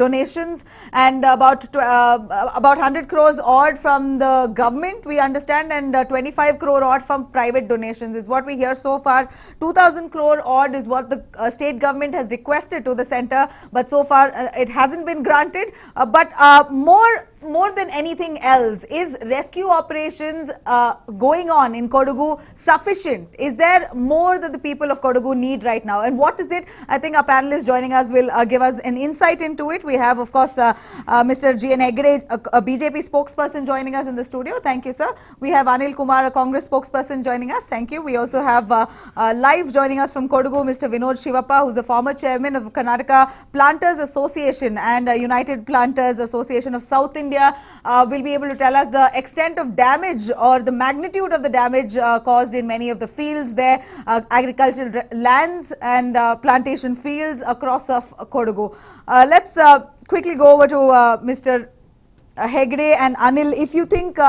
donations, and about 100 crores odd from the government, we understand, and 25 crore odd from private donations is what we hear so far. 2,000 crore odd is what the state government has requested to the centre, but so far it hasn't been granted. But more than anything else, is rescue operations going on in Kodagu sufficient? Is there more that the people of Kodagu need right now? And what is it? I think our panelists joining us will give us an insight into it. We have, of course, Mr. G.N. Hegde, a BJP spokesperson, joining us in the studio. Thank you, sir. We have Anil Kumar, a Congress spokesperson, joining us. Thank you. We also have live joining us from Kodagu, Mr. Vinod Shivappa, who's the former chairman of Karnataka Planters Association and United Planters Association of South India. Will be able to tell us the extent of damage or the magnitude of the damage caused in many of the fields there, agricultural lands and plantation fields across of Kodagu. Let's quickly go over to Mr. Hegde and Anil. If you think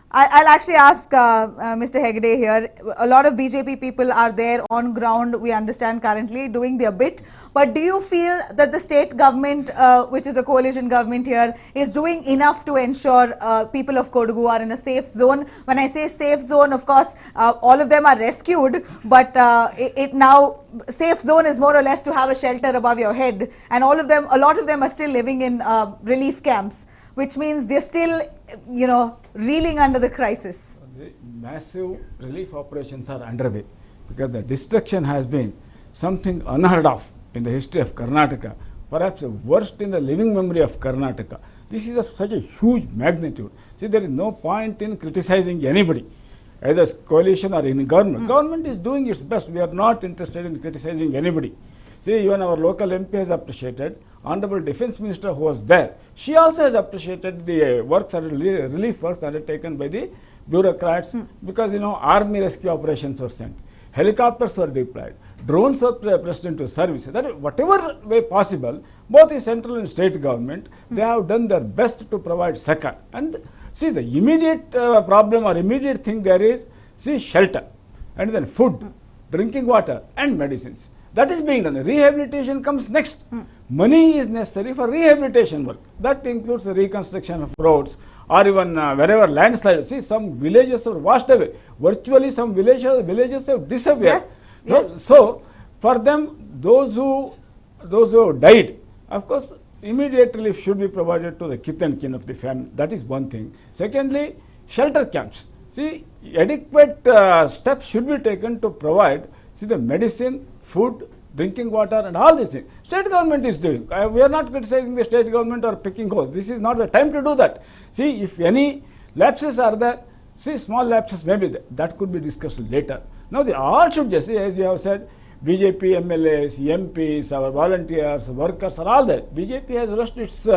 I'll actually ask Mr. Hegde here. A lot of BJP people are there on ground, we understand, currently doing their bit. But do you feel that the state government, which is a coalition government here, is doing enough to ensure people of Kodagu are in a safe zone? When I say safe zone, of course, all of them are rescued, but it now, safe zone is more or less to have a shelter above your head. And all of them, a lot of them are still living in relief camps, which means they're still, you know, reeling under the crisis. The massive relief operations are underway because the destruction has been something unheard of in the history of Karnataka, perhaps the worst in the living memory of Karnataka. This is of such a huge magnitude. See, there is no point in criticizing anybody, either coalition or in government. Government is doing its best. We are not interested in criticizing anybody. See, even our local MP has appreciated. Honorable Defence Minister who was there, she also has appreciated the works, relief works undertaken by the bureaucrats, because army rescue operations were sent, helicopters were deployed, drones were pressed into service. That whatever way possible, both the central and state government, they have done their best to provide succor. And see, the immediate problem or immediate thing there is, see, shelter, and then food, drinking water, and medicines. That is being done. Rehabilitation comes next. Money is necessary for rehabilitation work. That includes the reconstruction of roads, or even wherever landslides. See, some villages are washed away. Virtually, some villages have disappeared. Yes. So, for them, those who died, of course, immediate relief should be provided to the kith and kin of the family. That is one thing. Secondly, shelter camps. See, adequate steps should be taken to provide, see, the medicine, food, drinking water, and all these things. State government is doing. We are not criticizing the state government or picking holes. This is not the time to do that. See, if any lapses are there, see, small lapses may be there. That could be discussed later. Now, they all should just, as you have said, BJP MLAs, MPs, our volunteers, workers are all there. BJP has rushed its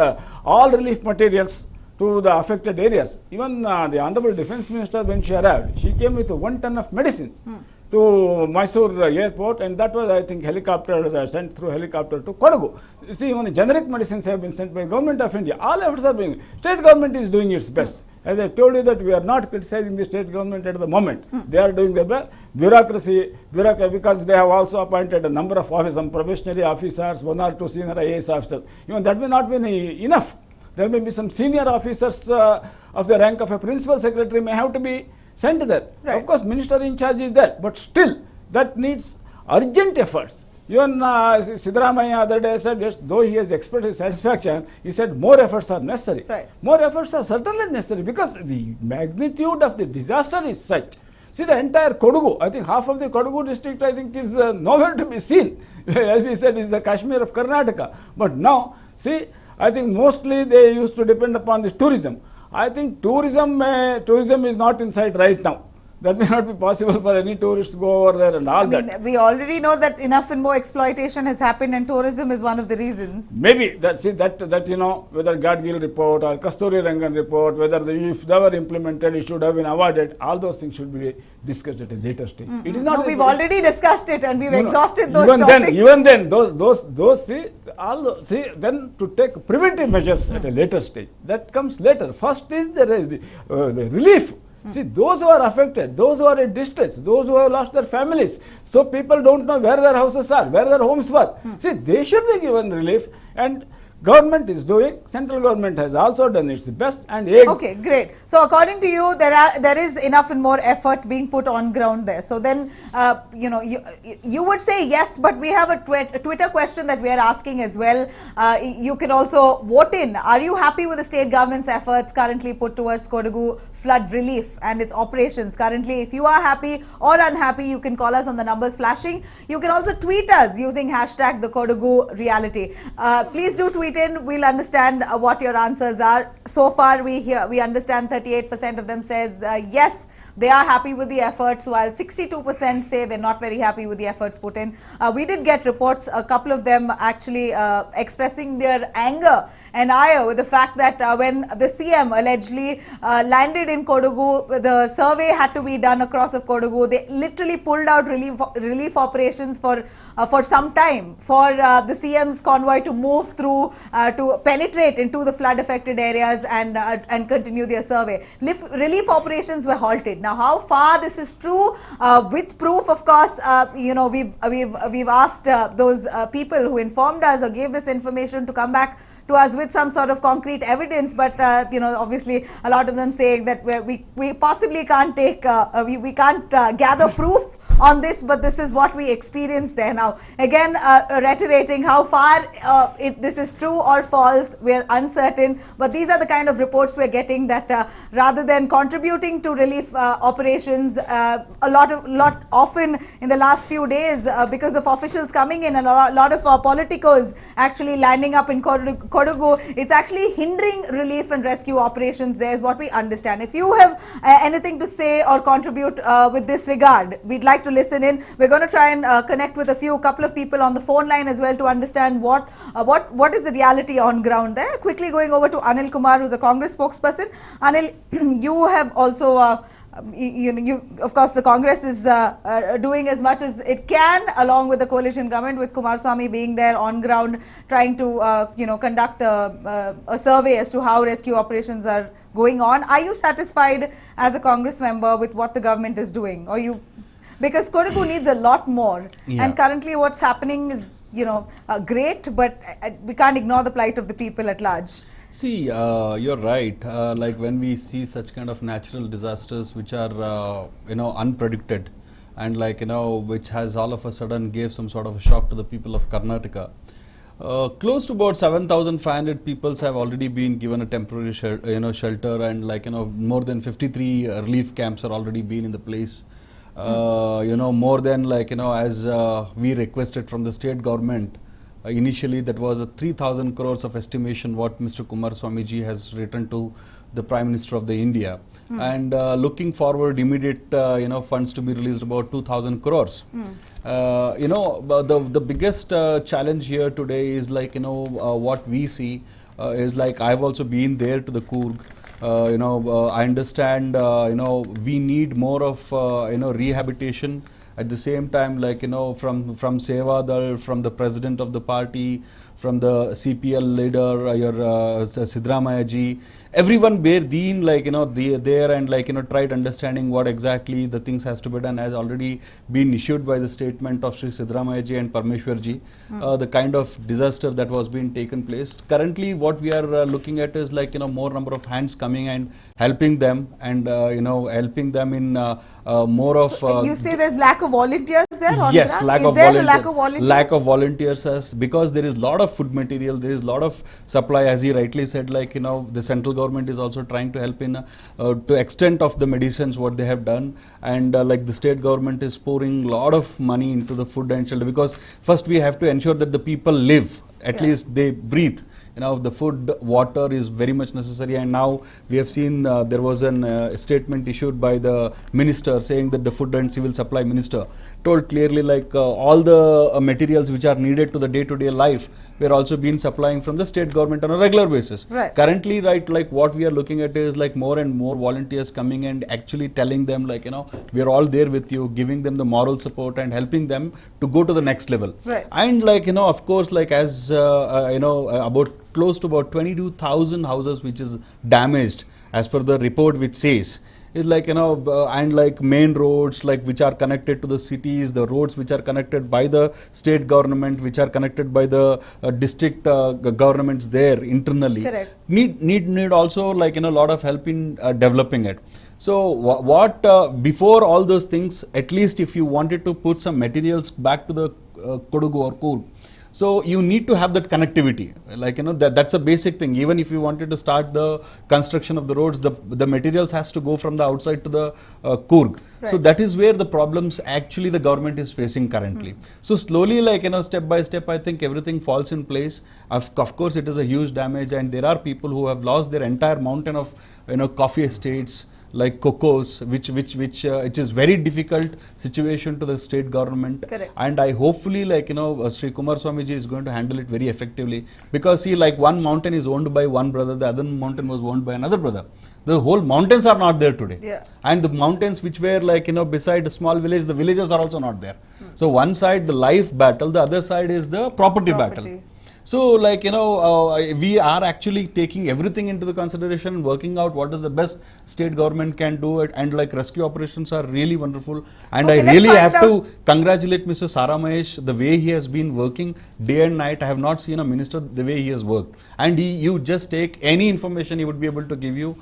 all relief materials to the affected areas. Even the Honorable Defence Minister, when she arrived, she came with 1 ton of medicines to Mysore airport, and that was, I think, sent through helicopter to Kodagu. You see, even the generic medicines have been sent by Government of India. All efforts are being. State government is doing its best. As I told you that we are not criticizing the state government at the moment. They are doing their best. Bureaucracy, because they have also appointed a number of officers, some probationary officers, 1 or 2 senior IAS officers. Even that may not be enough. There may be some senior officers of the rank of a principal secretary may have to be sent there. Right. Of course, minister in charge is there, but still that needs urgent efforts. Even Siddaramaiah other day said, yes, though he has expressed his satisfaction, he said more efforts are necessary. Right. More efforts are certainly necessary, because the magnitude of the disaster is such. See, the entire Kodagu, I think half of the Kodagu district, I think, is nowhere to be seen. As we said, is the Kashmir of Karnataka. But now, see, I think mostly they used to depend upon this tourism. I think tourism is not in sight right now. That may not be possible for any tourists to go over there and all that. We already know that enough and more exploitation has happened, and tourism is one of the reasons. Maybe that whether Gadgil report or Kasturi Rangan report, whether if they were implemented, it should have been awarded. All those things should be discussed at a later stage. It is not. No, we've already discussed it, and we've exhausted those topics. Even then, those then to take preventive measures at a later stage. That comes later. First is the relief. See, those who are affected, those who are in distress, those who have lost their families, so people don't know where their houses are, where their homes were. See, they should be given relief, and government is doing, central government has also done its best, and aid. Okay, great. So according to you, there is enough and more effort being put on ground there. So then, you would say yes, but we have a Twitter question that we are asking as well. You can also vote in. Are you happy with the state government's efforts currently put towards Kodagu flood relief and its operations currently? If you are happy or unhappy, you can call us on the numbers flashing. You can also tweet us using hashtag #TheKodaguReality. Please do tweet in. We'll understand what your answers are. So far, we understand 38% of them says yes, they are happy with the efforts, while 62% say they're not very happy with the efforts put in. We did get reports, a couple of them actually expressing their anger and ire with the fact that when the CM allegedly landed in Kodagu, the survey had to be done across of Kodagu. They literally pulled out relief operations for some time for the CM's convoy to move through, to penetrate into the flood affected areas and continue their survey. Relief operations were halted. Now, how far this is true, with proof, of course, we've asked those people who informed us or gave this information to come back to us with some sort of concrete evidence, but obviously a lot of them saying that we possibly can't take we can't gather proof on this, but this is what we experienced there. Now, again, reiterating how far this is true or false, we're uncertain, but these are the kind of reports we're getting, that rather than contributing to relief operations, a lot often in the last few days, because of officials coming in and a lot of politicos actually landing up in Kodagu, it's actually hindering relief and rescue operations there, is what we understand. If you have anything to say or contribute with this regard, we'd like to to listen in. We're going to try and connect with a couple of people on the phone line as well to understand what is the reality on ground there. Quickly going over to Anil Kumar, who's a Congress spokesperson. Anil, you have also of course, the Congress is doing as much as it can, along with the coalition government, with Kumaraswamy being there on ground, trying to conduct a survey as to how rescue operations are going on. Are you satisfied as a Congress member with what the government is doing, or you? Because Kodagu needs a lot more, and currently what's happening is great, but we can't ignore the plight of the people at large. See, you're right. Like when we see such kind of natural disasters which are, unpredicted, and which has all of a sudden gave some sort of a shock to the people of Karnataka. Close to about 7,500 people have already been given a temporary shelter, and more than 53 relief camps are already been in the place. More than as we requested from the state government. Initially, that was a 3,000 crores of estimation what Mr. Kumaraswamy ji has written to the Prime Minister of the India, and looking forward, immediate funds to be released about 2,000 crores. The biggest challenge here today is what we see is I've also been there to the Coorg. I understand we need more of rehabilitation. At the same time, from Seva Dal, from the president of the party, from the CPL leader, your Sidramaya ji, everyone bear deen there and tried understanding what exactly the things has to be done has already been issued by the statement of Sri Sidramaya ji and Parmeshwar ji. The kind of disaster that was being taken place. Currently, what we are looking at is more number of hands coming and helping them, and helping them in more of. So you say there's lack of volunteers there? Yes, lack of volunteers. Lack of volunteers, as because there is lot of food material, there is lot of supply, as he rightly said. The central government is also trying to help in to extent of the medicines what they have done, and the state government is pouring lot of money into the food and shelter, because first we have to ensure that the people live, at least they breathe. The food, water is very much necessary, and now we have seen there was a statement issued by the minister saying that the food and civil supply minister told clearly all the materials which are needed to the day-to-day life we are also being supplying from the state government on a regular basis. Right. Currently, what we are looking at is more and more volunteers coming and actually telling them we are all there with you, giving them the moral support and helping them to go to the next level. Right. And of course, as about close to about 22,000 houses which is damaged as per the report, which says is and main roads which are connected to the cities, the roads which are connected by the state government, which are connected by the district governments there internally. Correct. Need also lot of help in developing it. So before all those things, at least if you wanted to put some materials back to the Kodagu or Coorg, so you need to have that connectivity, that's a basic thing. Even if you wanted to start the construction of the roads, the materials has to go from the outside to the Coorg. Right. So that is where the problems actually the government is facing currently. So slowly, step by step, I think everything falls in place. Of course, it is a huge damage, and there are people who have lost their entire mountain of coffee estates, like cocos, which it is very difficult situation to the state government. Correct. And I hopefully Sri Kumaraswamy ji is going to handle it very effectively, because see, one mountain is owned by one brother, the other mountain was owned by another brother. The whole mountains are not there today. Yeah. And the mountains which were beside a small village, the villages are also not there. So one side the life battle, the other side is the property battle. So we are actually taking everything into the consideration and working out what is the best state government can do it, and rescue operations are really wonderful, and I really have to congratulate Mr. Sara Mahesh, the way he has been working day and night. I have not seen a minister the way he has worked, and you just take any information he would be able to give you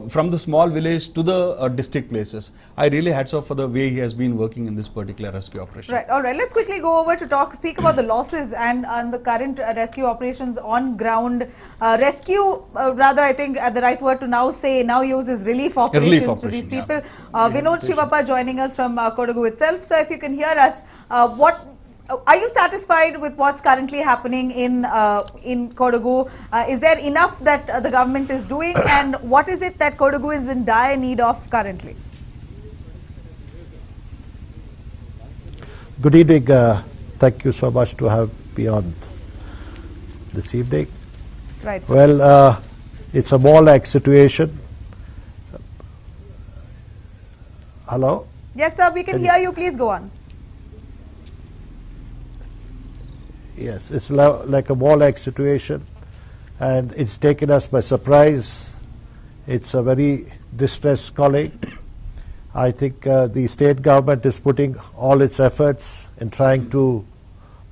from the small village to the district places. I really hats off for the way he has been working in this particular rescue operation. Right. All right. Let's quickly go over to speak about the losses and the current rescue operations on ground. Rather, I think the right word to now use is relief operations to these people. Vinod Shivappa joining us from Kodagu itself. So, if you can hear us, are you satisfied with what's currently happening in Kodagu? Is there enough that the government is doing, and what is it that Kodagu is in dire need of currently? Good evening. Thank you so much to have me on this evening. Right. Well, it's a war-like situation. Hello? Yes, sir, we can hear you. Please go on. Yes, it's like a war-like situation, and it's taken us by surprise. It's a very distressed calling. I think the state government is putting all its efforts in trying to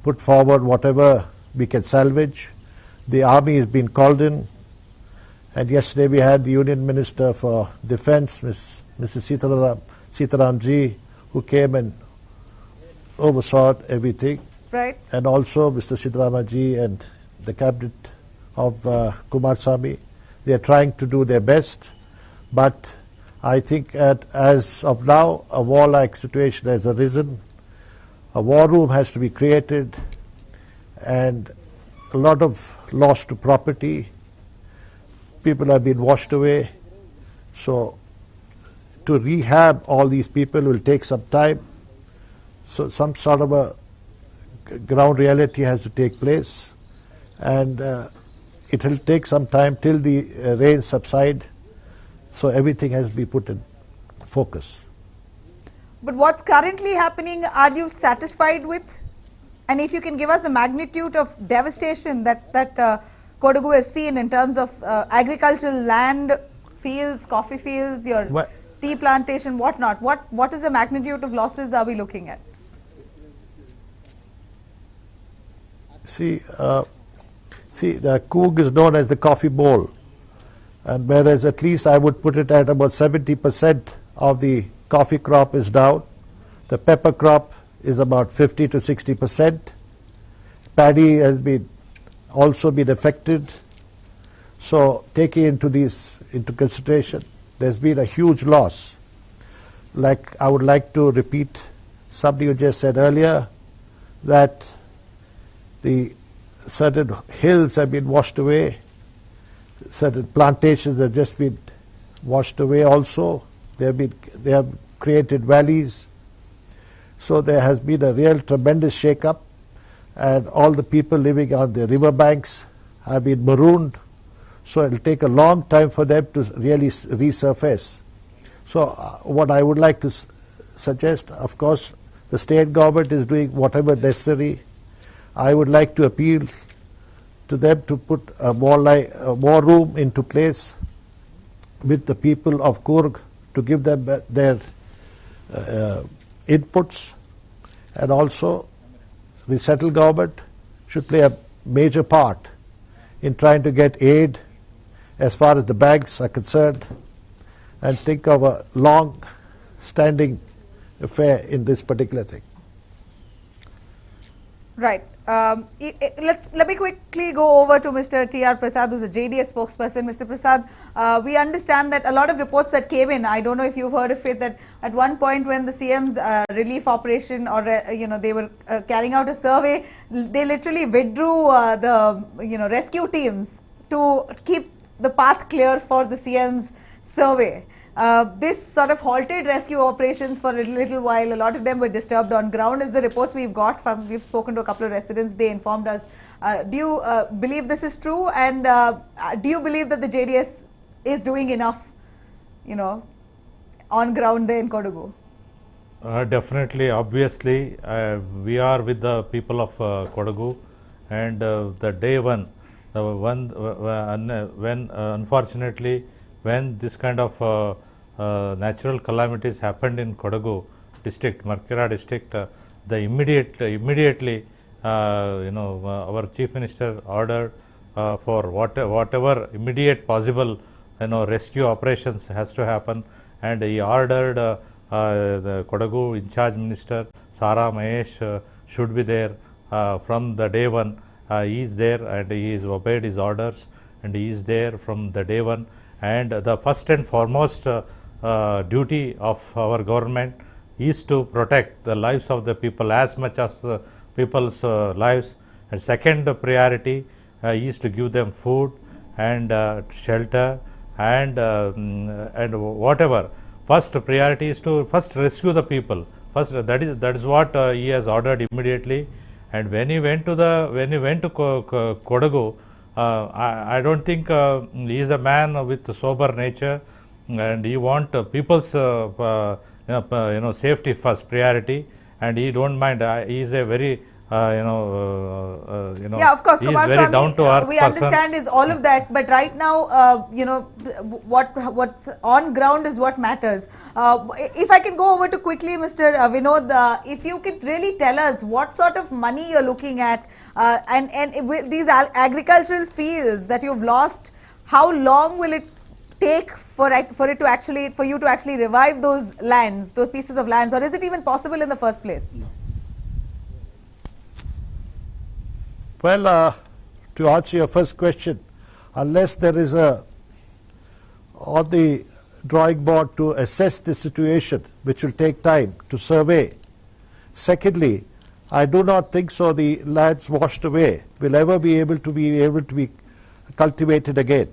put forward whatever we can salvage. The army has been called in, and yesterday we had the Union Minister for Defense, Mrs. Sitaramji, who came and oversaw everything. Right. And also Mr. Siddharamaji and the cabinet of Kumaraswamy. They are trying to do their best, but I think as of now, a war-like situation has arisen. A war room has to be created, and a lot of loss to property. People have been washed away. So to rehab all these people will take some time. So some sort of a ground reality has to take place, and it will take some time till the rain subside. So everything has to be put in focus. But what's currently happening, are you satisfied with? And if you can give us the magnitude of devastation that Kodagu has seen in terms of agricultural land, fields, coffee fields, your tea plantation, whatnot. What is the magnitude of losses are we looking at? See, the Coorg is known as the coffee bowl, and whereas at least I would put it at about 70% of the coffee crop is down. The pepper crop is about 50 to 60%. Paddy has also been affected. So taking into consideration, there's been a huge loss. Like I would like to repeat something you just said earlier, that the certain hills have been washed away, certain plantations have just been washed away also. They have created valleys. So there has been a real tremendous shake-up, and all the people living on the river banks have been marooned. So it will take a long time for them to really resurface. So what I would like to suggest, of course, the state government is doing whatever necessary. I would like to appeal to them to put a more room into place with the people of Coorg to give them their inputs, and also the central government should play a major part in trying to get aid as far as the banks are concerned, and think of a long-standing affair in this particular thing. Right. Let me quickly go over to Mr. T.R. Prasad, who's a JDS spokesperson. Mr. Prasad, we understand that a lot of reports that came in, I don't know if you've heard of it, that at one point when the CM's relief operation, or they were carrying out a survey, they literally withdrew the rescue teams to keep the path clear for the CM's survey. This sort of halted rescue operations for a little while. A lot of them were disturbed on ground, is the reports we've got from, we've spoken to a couple of residents, they informed us. Do you believe this is true, and do you believe that the JDS is doing enough, on ground there in Kodagu? Definitely, obviously, we are with the people of Kodagu, and the day one, when unfortunately, when this kind of natural calamities happened in Kodagu district, Markira district, the immediately our Chief Minister ordered for whatever immediate possible rescue operations has to happen, and he ordered the Kodagu in charge minister Sara Mahesh should be there from the day one. He is there, and he is obeyed his orders, and he is there from the day one. And the first and foremost duty of our government is to protect the lives of the people as much as people's lives. And second priority is to give them food and shelter and whatever. First priority is to first rescue the people First, that is what he has ordered immediately. And when he went to Kodagu, I don't think he is a man with sober nature, and he want people's safety first priority, and he don't mind. He is a very yeah, of course, he is very down to earth we person. understand is all of that, but right now, what's on ground is what matters. If I can go over to quickly, Mr. Vinod, if you could really tell us what sort of money you're looking at, and with these agricultural fields that you've lost, how long will it take for you to actually revive those lands, those pieces of lands, or is it even possible in the first place? No. Well, to answer your first question, unless there is on the drawing board to assess the situation, which will take time to survey. Secondly, I do not think so the lands washed away will ever be able to be cultivated again.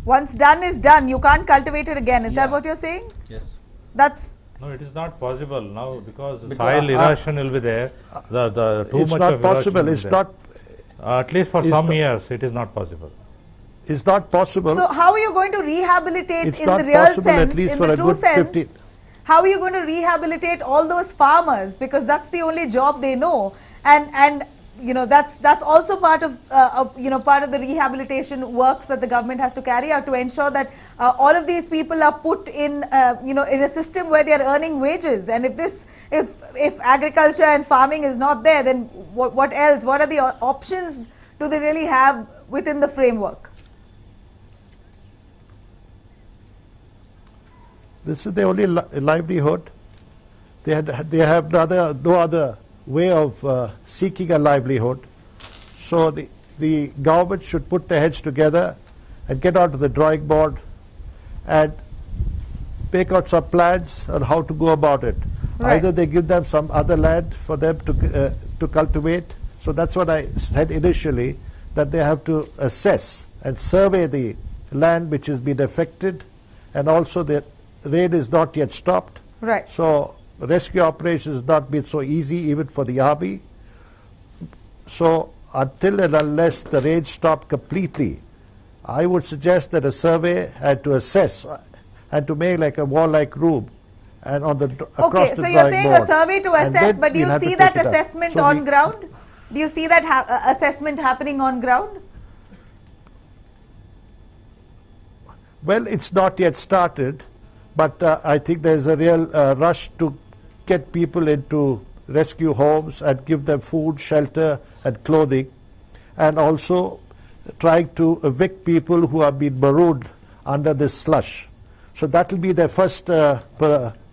Once done is done. You can't cultivate it again. Is that what you're saying? Yes. That's. No, it is not possible now because soil erosion will be there. The too it's much not of possible. erosion It's not. At least for some years, it is not possible. It's not possible. So how are you going to rehabilitate it's in not the real possible, sense, at least in for the a true good sense? 15. How are you going to rehabilitate all those farmers, because that's the only job they know, and that's also part of part of the rehabilitation works that the government has to carry out to ensure that all of these people are put in in a system where they are earning wages. And if agriculture and farming is not there, then what else? What are the options do they really have within the framework? This is the only livelihood. They have no other way of seeking a livelihood. So the government should put their heads together and get onto the drawing board and make out some plans on how to go about it. Right. Either they give them some other land for them to cultivate. So that's what I said initially, that they have to assess and survey the land which has been affected, and also the rain is not yet stopped. Right. So rescue operations has not been so easy even for the army. So until and unless the rain stopped completely, I would suggest that a survey had to assess and to make like a wall-like room and on the across the so you're saying board. A survey to assess, but do you see that assessment so on ground? Do you see that assessment happening on ground? Well, it's not yet started, but I think there's a real rush to get people into rescue homes and give them food, shelter and clothing, and also trying to evict people who have been marooned under this slush. So that will be their first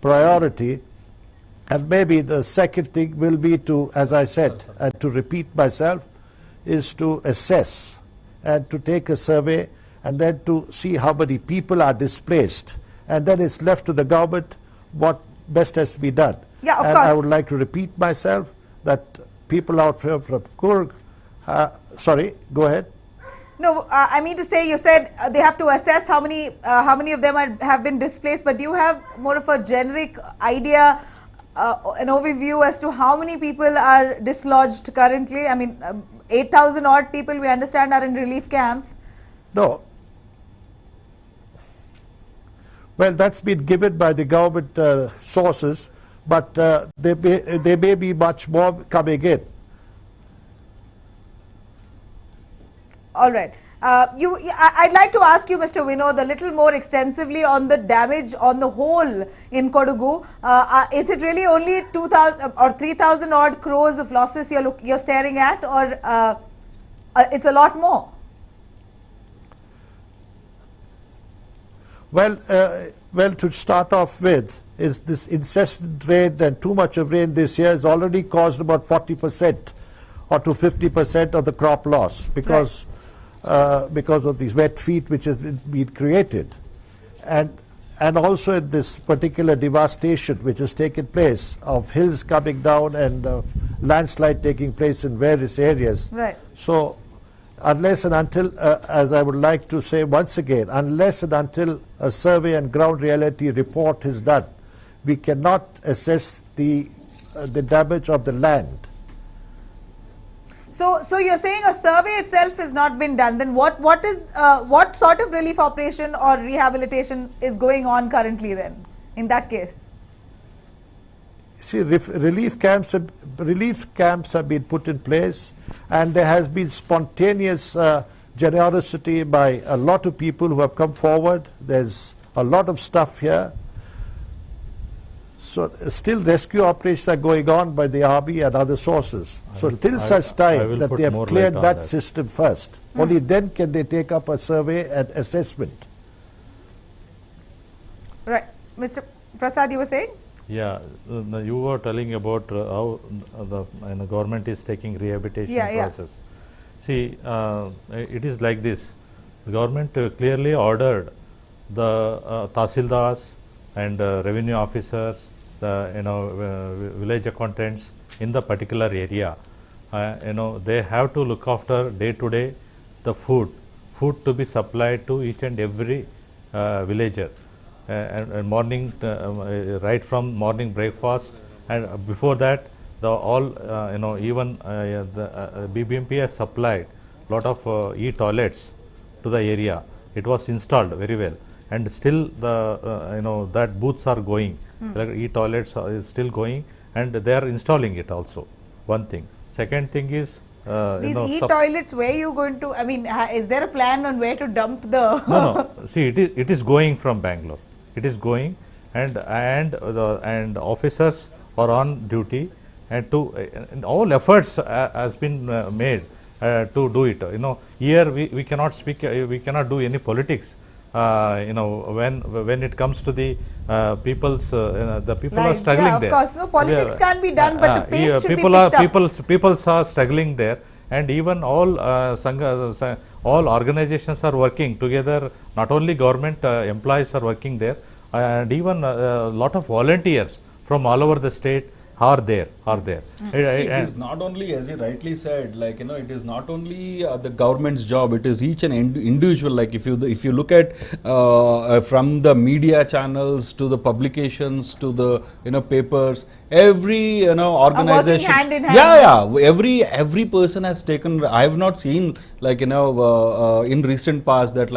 priority. And maybe the second thing will be to, as I said, and to repeat myself, is to assess and to take a survey and then to see how many people are displaced. And then it's left to the government what best has to be done. Yeah, of and course. I would like to repeat myself that people out from Kurg, sorry, go ahead. No, I mean to say, you said they have to assess how many of them have been displaced, but do you have more of a generic idea, an overview as to how many people are dislodged currently? I mean, 8,000 odd people we understand are in relief camps. No. Well, that's been given by the government sources, but there may be much more coming in. All right. I'd like to ask you, Mr. Vinod, a little more extensively on the damage on the whole in Kodagu. Is it really only 2,000 or 3,000 odd crores of losses you're staring at, or it's a lot more? Well, to start off with, is this incessant rain and too much of rain this year has already caused about 40% or to 50% of the crop loss because of these wet feet which has been created, and also in this particular devastation which has taken place of hills coming down and landslide taking place in various areas. Right. So unless and until, as I would like to say once again, unless and until a survey and ground reality report is done, we cannot assess the damage of the land. So you're saying a survey itself has not been done. Then what sort of relief operation or rehabilitation is going on currently then, in that case? See, relief camps have been put in place, and there has been spontaneous generosity by a lot of people who have come forward. There's a lot of stuff here. So still rescue operations are going on by the army and other sources. So till such time that they have cleared that system first, only then can they take up a survey and assessment. Right. Mr. Prasad, you were saying? Yeah, you were telling about how the government is taking rehabilitation process. See, it is like this. The government clearly ordered the tahsildars and revenue officers, the village accountants in the particular area. They have to look after day to day the food to be supplied to each and every villager. And morning, right from morning breakfast, and before that, even the BBMP has supplied lot of e-toilets to the area. It was installed very well, and still the that booths are going. Like e-toilets is still going, and they are installing it also. One thing. Second thing is these e-toilets. Where are you going to? I mean, is there a plan on where to dump the? No. See, it is going from Bangalore. It is going, and officers are on duty, and and all efforts has been made to do it. Here we cannot speak. We cannot do any politics. When it comes to the people's, the people are struggling there. Of course, no politics can't be done, but the pace should be picked up. People are struggling there, and even all organizations are working together. Not only government employees are working there, and even a lot of volunteers from all over the state are there. See, it is not only, as you rightly said, it is not only the government's job. It is each and individual. Like if you look at from the media channels to the publications to the papers, every organization, hand in hand. Every person has taken. I have not seen in recent past that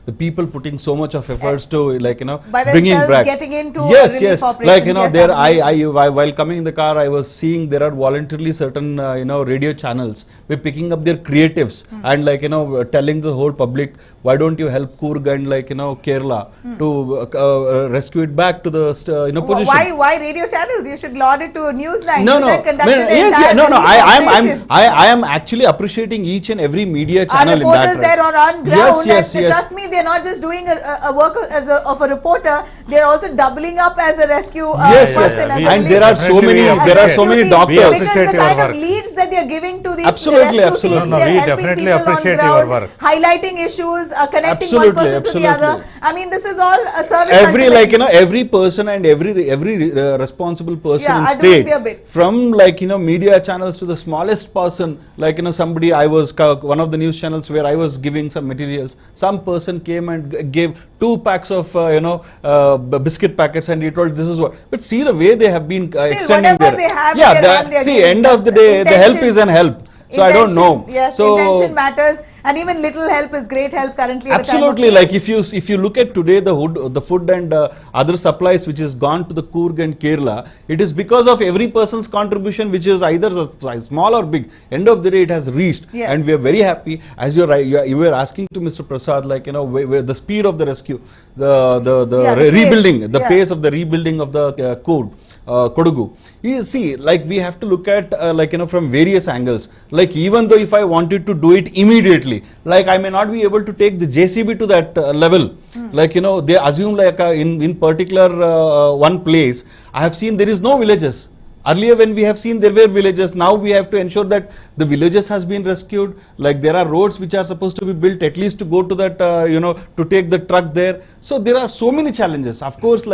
the people putting so much of efforts to bringing back, getting into yes while coming in the car, I was seeing there are voluntarily certain radio channels we're picking up their creatives and telling the whole public, why don't you help Coorg and Kerala to rescue it back to the position. Why radio channels? You should laud it to NEWS9. I am actually appreciating each and every media channel in that. Our reporters there are on ground. Yes. Trust me, they're not just doing a work of a reporter. They're also doubling up as a rescue person. And there are so many doctors. Because the kind of leads that they're giving to these rescue teams, they're helping people on ground, highlighting issues, connecting one person to the other. I mean, this is all a service. Every person and every responsible person in state, from media channels to the smallest person, somebody, I was one of the news channels where I was giving some materials. Some person came and gave 2 packs of biscuit packets, and he told this is what. But see the way they have been extending their. End of the day, the help is an help. So I don't know. Yes, intention matters, and even little help is great help currently. Absolutely, if you look at today the food and other supplies which is gone to the Coorg and Kerala, it is because of every person's contribution, which is either small or big. End of the day, it has reached, and we are very happy. As you were asking to Mr. Prasad, where the speed of the rescue, the rebuilding, the pace of the rebuilding of the Coorg. Kodagu. You see, we have to look at from various angles. Even though if I wanted to do it immediately, I may not be able to take the JCB to that level. They assume in particular one place, I have seen there is no villages. Earlier when we have seen there were villages, now we have to ensure that the villages has been rescued. Like there are roads which are supposed to be built at least to go to that, to take the truck there. So there are so many challenges. Of course,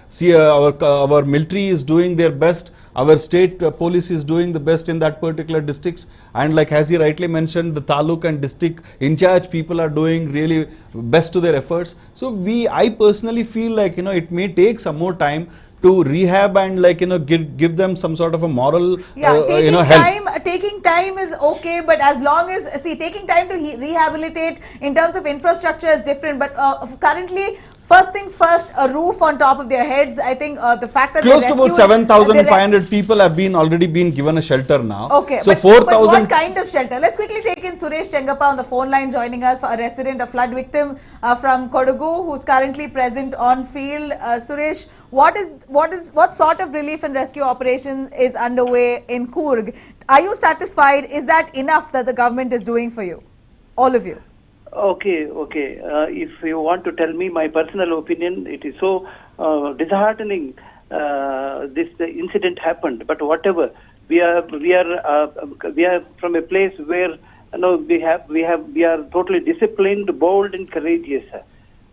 see our military is doing their best. Our state police is doing the best in that particular districts. And like as he rightly mentioned, the taluk and district in charge people are doing really best to their efforts. So I personally feel like, it may take some more time to rehab and give them some sort of a moral help. Taking time is okay, but as long as taking time to rehabilitate in terms of infrastructure is different, but currently first things first, a roof on top of their heads. I think the fact that close to about 7,500 people have already been given a shelter now. Okay, so but 4,000. What kind of shelter? Let's quickly take in Suresh Chengappa on the phone line, joining us, a resident, a flood victim from Kodagu, who's currently present on field. Suresh, what sort of relief and rescue operation is underway in Coorg? Are you satisfied? Is that enough that the government is doing for you, all of you? Okay. If you want to tell me my personal opinion, it is so disheartening. This incident happened, but whatever, we are from a place where we are totally disciplined, bold, and courageous,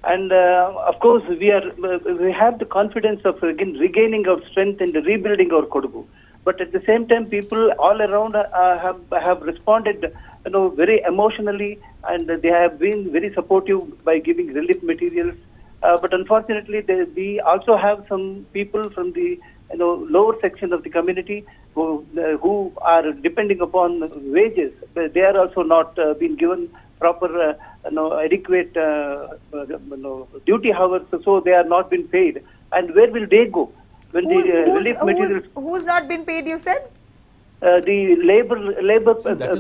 and of course we have the confidence of again regaining our strength and rebuilding our Kodagu. But at the same time, people all around have responded, very emotionally, and they have been very supportive by giving relief materials. But unfortunately, we also have some people from the lower section of the community who are depending upon wages. They are also not being given proper, adequate duty hours, so they are not being paid. And where will they go? When who's not been paid, you said? The labor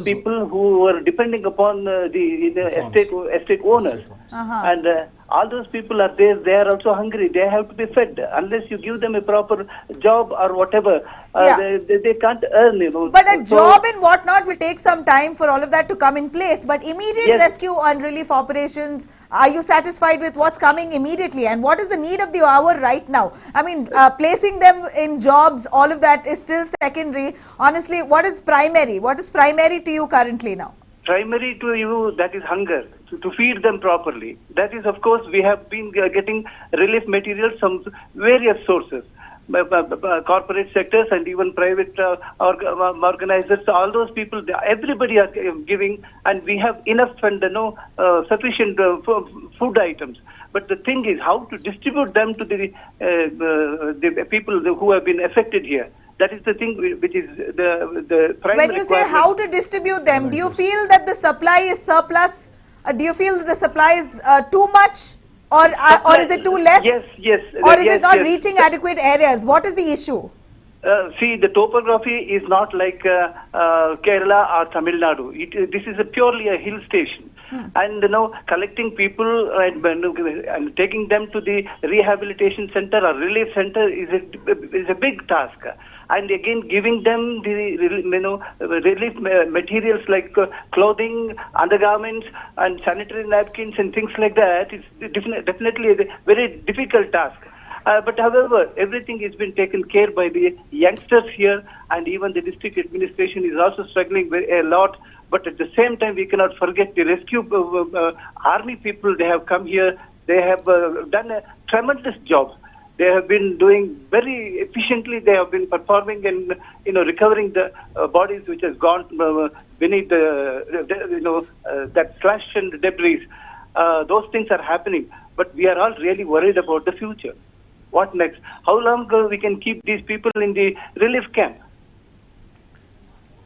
people who were depending upon the estate owners. And all those people are there. They are also hungry. They have to be fed. Unless you give them a proper job or whatever, they can't earn. But a job and whatnot will take some time for all of that to come in place. But immediate rescue and relief operations, are you satisfied with what's coming immediately? And what is the need of the hour right now? I mean, placing them in jobs, all of that is still secondary. Honestly, what is primary? What is primary to you currently now? Primary to you, that is hunger, to feed them properly. That is, of course, we have been getting relief materials from various sources, corporate sectors and even private organizers. All those people, everybody are giving, and we have enough and sufficient food items. But the thing is how to distribute them to the people who have been affected here. That is the thing which is the primary. When you say how to distribute them, do you feel that the supply is surplus? Do you feel that the supply is too much, or is it too less? Yes. Or is it not reaching adequate areas? What is the issue? See, the topography is not like Kerala or Tamil Nadu. This is purely a hill station. And collecting people and taking them to the rehabilitation center or relief center is a big task. And again, giving them the relief materials like clothing, undergarments, and sanitary napkins and things like that is definitely a very difficult task. But however, everything has been taken care by the youngsters here, and even the district administration is also struggling a lot. But at the same time, we cannot forget the rescue army people. They have come here. They have done a tremendous job. They have been doing very efficiently. They have been performing and recovering the bodies which has gone beneath that slash and debris. Those things are happening, but we are all really worried about the future. What next? How long we can keep these people in the relief camp?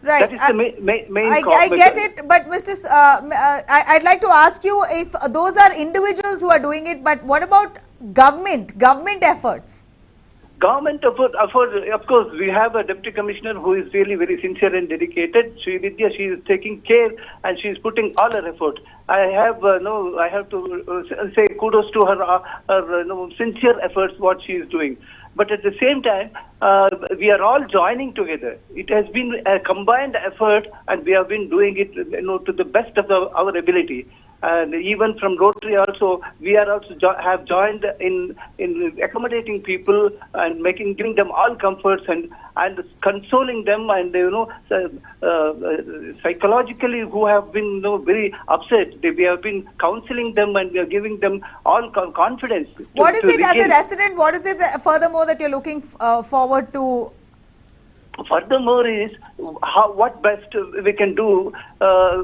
Right. That is the main I get it, but I'd like to ask you if those are individuals who are doing it, but what about government efforts? Government effort, of course, we have a deputy commissioner who is really very sincere and dedicated. Sri Vidya, she is taking care and she is putting all her effort. I have to say kudos to her sincere efforts what she is doing. But at the same time, we are all joining together. It has been a combined effort, and we have been doing it to the best of our ability. And even from Rotary also, we are also have joined in accommodating people and giving them all comforts and consoling them, and psychologically who have been very upset. We have been counseling them and we are giving them all confidence. What is it as a resident? What is it furthermore that you're looking forward to? Furthermore, is what best we can do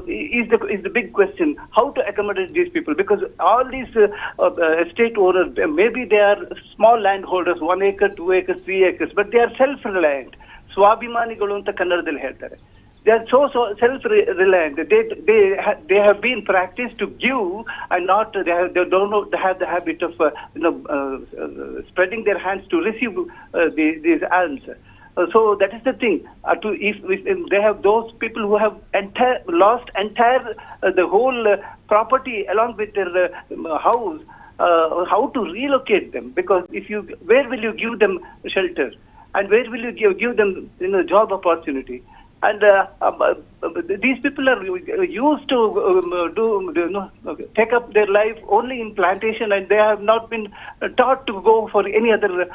is the big question. How to accommodate these people, because all these estate owners, maybe they are small landholders, 1 acre, 2 acres, 3 acres, but they are self-reliant. Swabhimanigalu anta kannadalli heltare. They are so self-reliant. They have been practiced to give and not. They have the habit of spreading their hands to receive these alms. So that is the thing. If they have those people who have lost the whole property along with their house, how to relocate them? Because where will you give them shelter, and where will you give them job opportunity? And these people are used to take up their life only in plantation, and they have not been taught to go for any other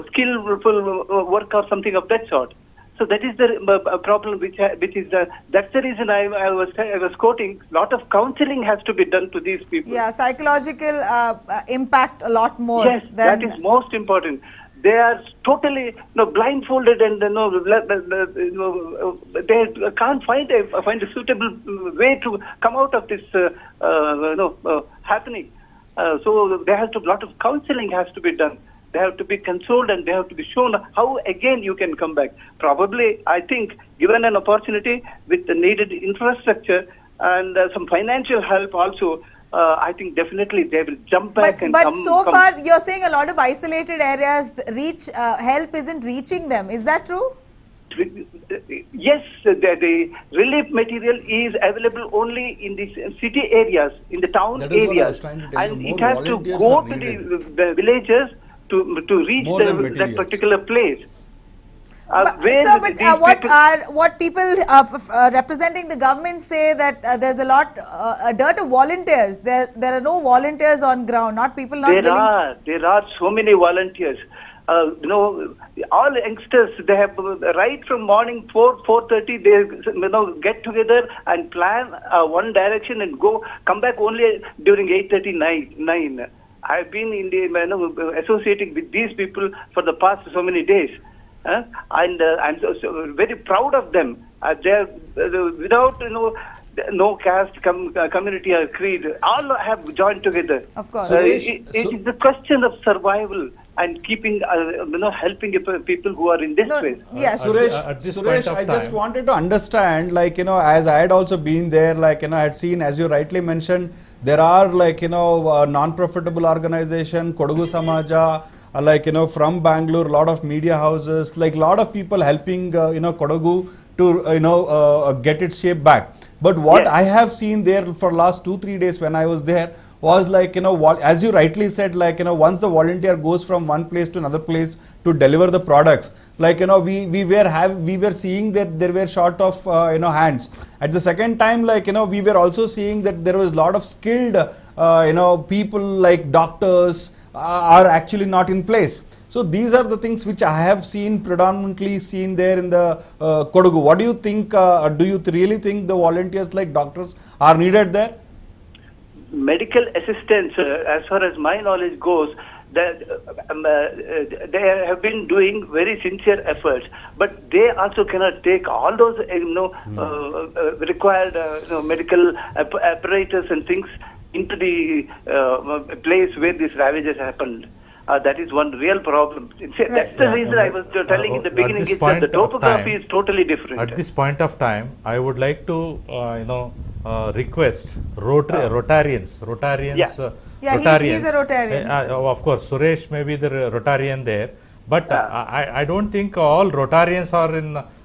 skillful work or something of that sort. So that is the problem, that's the reason I was quoting. A lot of counseling has to be done to these people. Yeah, psychological impact a lot more. Yes, that is most important. They are totally blindfolded, and they can't find a suitable way to come out of this happening. So there has to lot of counseling has to be done. They have to be consoled, and they have to be shown how again you can come back. Probably, I think, given an opportunity with the needed infrastructure and some financial help also, I think definitely they will jump back and come. But so far, you're saying a lot of isolated areas help isn't reaching them. Is that true? Yes, the relief material is available only in the city areas, in the town areas, and it has to go to the villages to reach that particular place. What people representing the government say that there's a dearth of volunteers. There are no volunteers on ground, not people not willing. There are so many volunteers. All youngsters, they have right from morning 4:30, they get together and plan one direction and come back only during 8:30, 9. I've been in the associating with these people for the past so many days. And I'm so very proud of them. They're without no caste, community or creed. All have joined together. Of course, it is the question of survival and keeping, helping people who are in distress. Yes, Suresh, I just wanted to understand, as I had also been there, I had seen, as you rightly mentioned, there are non-profitable organization, Kodagu Samaja. From Bangalore, a lot of media houses, lot of people helping, Kodagu to, get its shape back. But what I have seen there for last 2-3 days when I was there was as you rightly said, once the volunteer goes from one place to another place to deliver the products, we were seeing that there were short of, hands. At the second time, we were also seeing that there was a lot of skilled, people like doctors, are actually not in place. So these are the things which I have predominantly seen there in the Kodagu. What do you think? Do you really think the volunteers like doctors are needed there? Medical assistants, as far as my knowledge goes, that they have been doing very sincere efforts, but they also cannot take all those required medical apparatus and things into the place where these ravages happened. That is one real problem. That's the reason I was telling in the beginning is that the topography is totally different. At this point of time, I would like to, request Rotarians. Yeah, he's a Rotarian. Of course, Suresh may be the Rotarian there, but I don't think all Rotarians are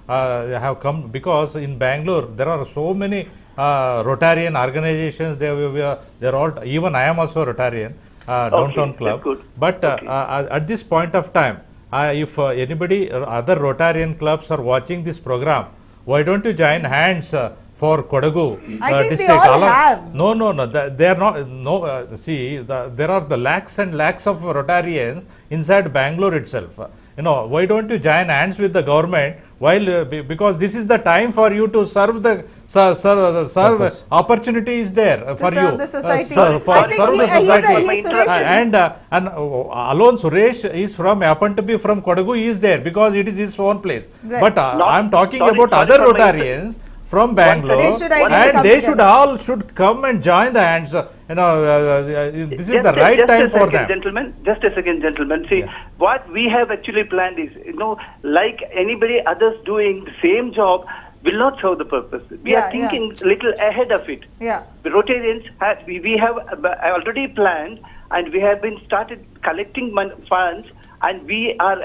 have come, because in Bangalore there are so many Rotarian organizations. They're all, even I am also a Rotarian, downtown club. But at this point of time, if anybody, other Rotarian clubs are watching this program, why don't you join hands for Kodagu I think district. they all have. No, they are not. No, see, there are the lakhs and lakhs of Rotarians inside Bangalore itself. Why don't you join hands with the government? While because this is the time for you to serve the serve opportunity is there for serve you the society. serve the society. And alone Suresh is happened to be from Kodagu, he is there because it is his own place. Right. But I am talking about other Rotarians from Bangalore, they should all come and join the hands. This is the right time for them. Just a second, gentlemen. See, what we have actually planned is, like anybody others doing the same job will not serve the purpose. We are thinking little ahead of it. Yeah. The Rotarians, we have already planned, and we have been started collecting funds, and we are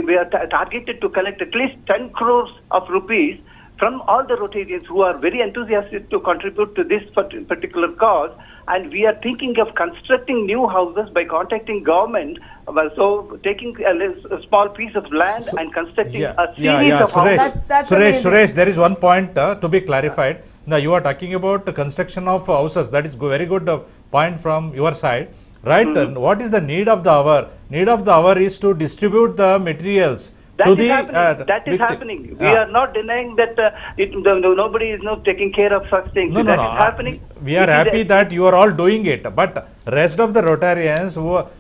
we are targeted to collect at least 10 crores of rupees from all the Rotarians who are very enthusiastic to contribute to this particular cause, and we are thinking of constructing new houses by contacting government. So taking a small piece of land and constructing a series of houses. Suresh, there is one point to be clarified. Now you are talking about the construction of houses. That is very good point from your side, right? What is the need of the hour? Need of the hour is to distribute the materials. That is happening. We are not denying that nobody is not taking care of such things. That is happening. We are happy that you are all doing it, but rest of the Rotarians,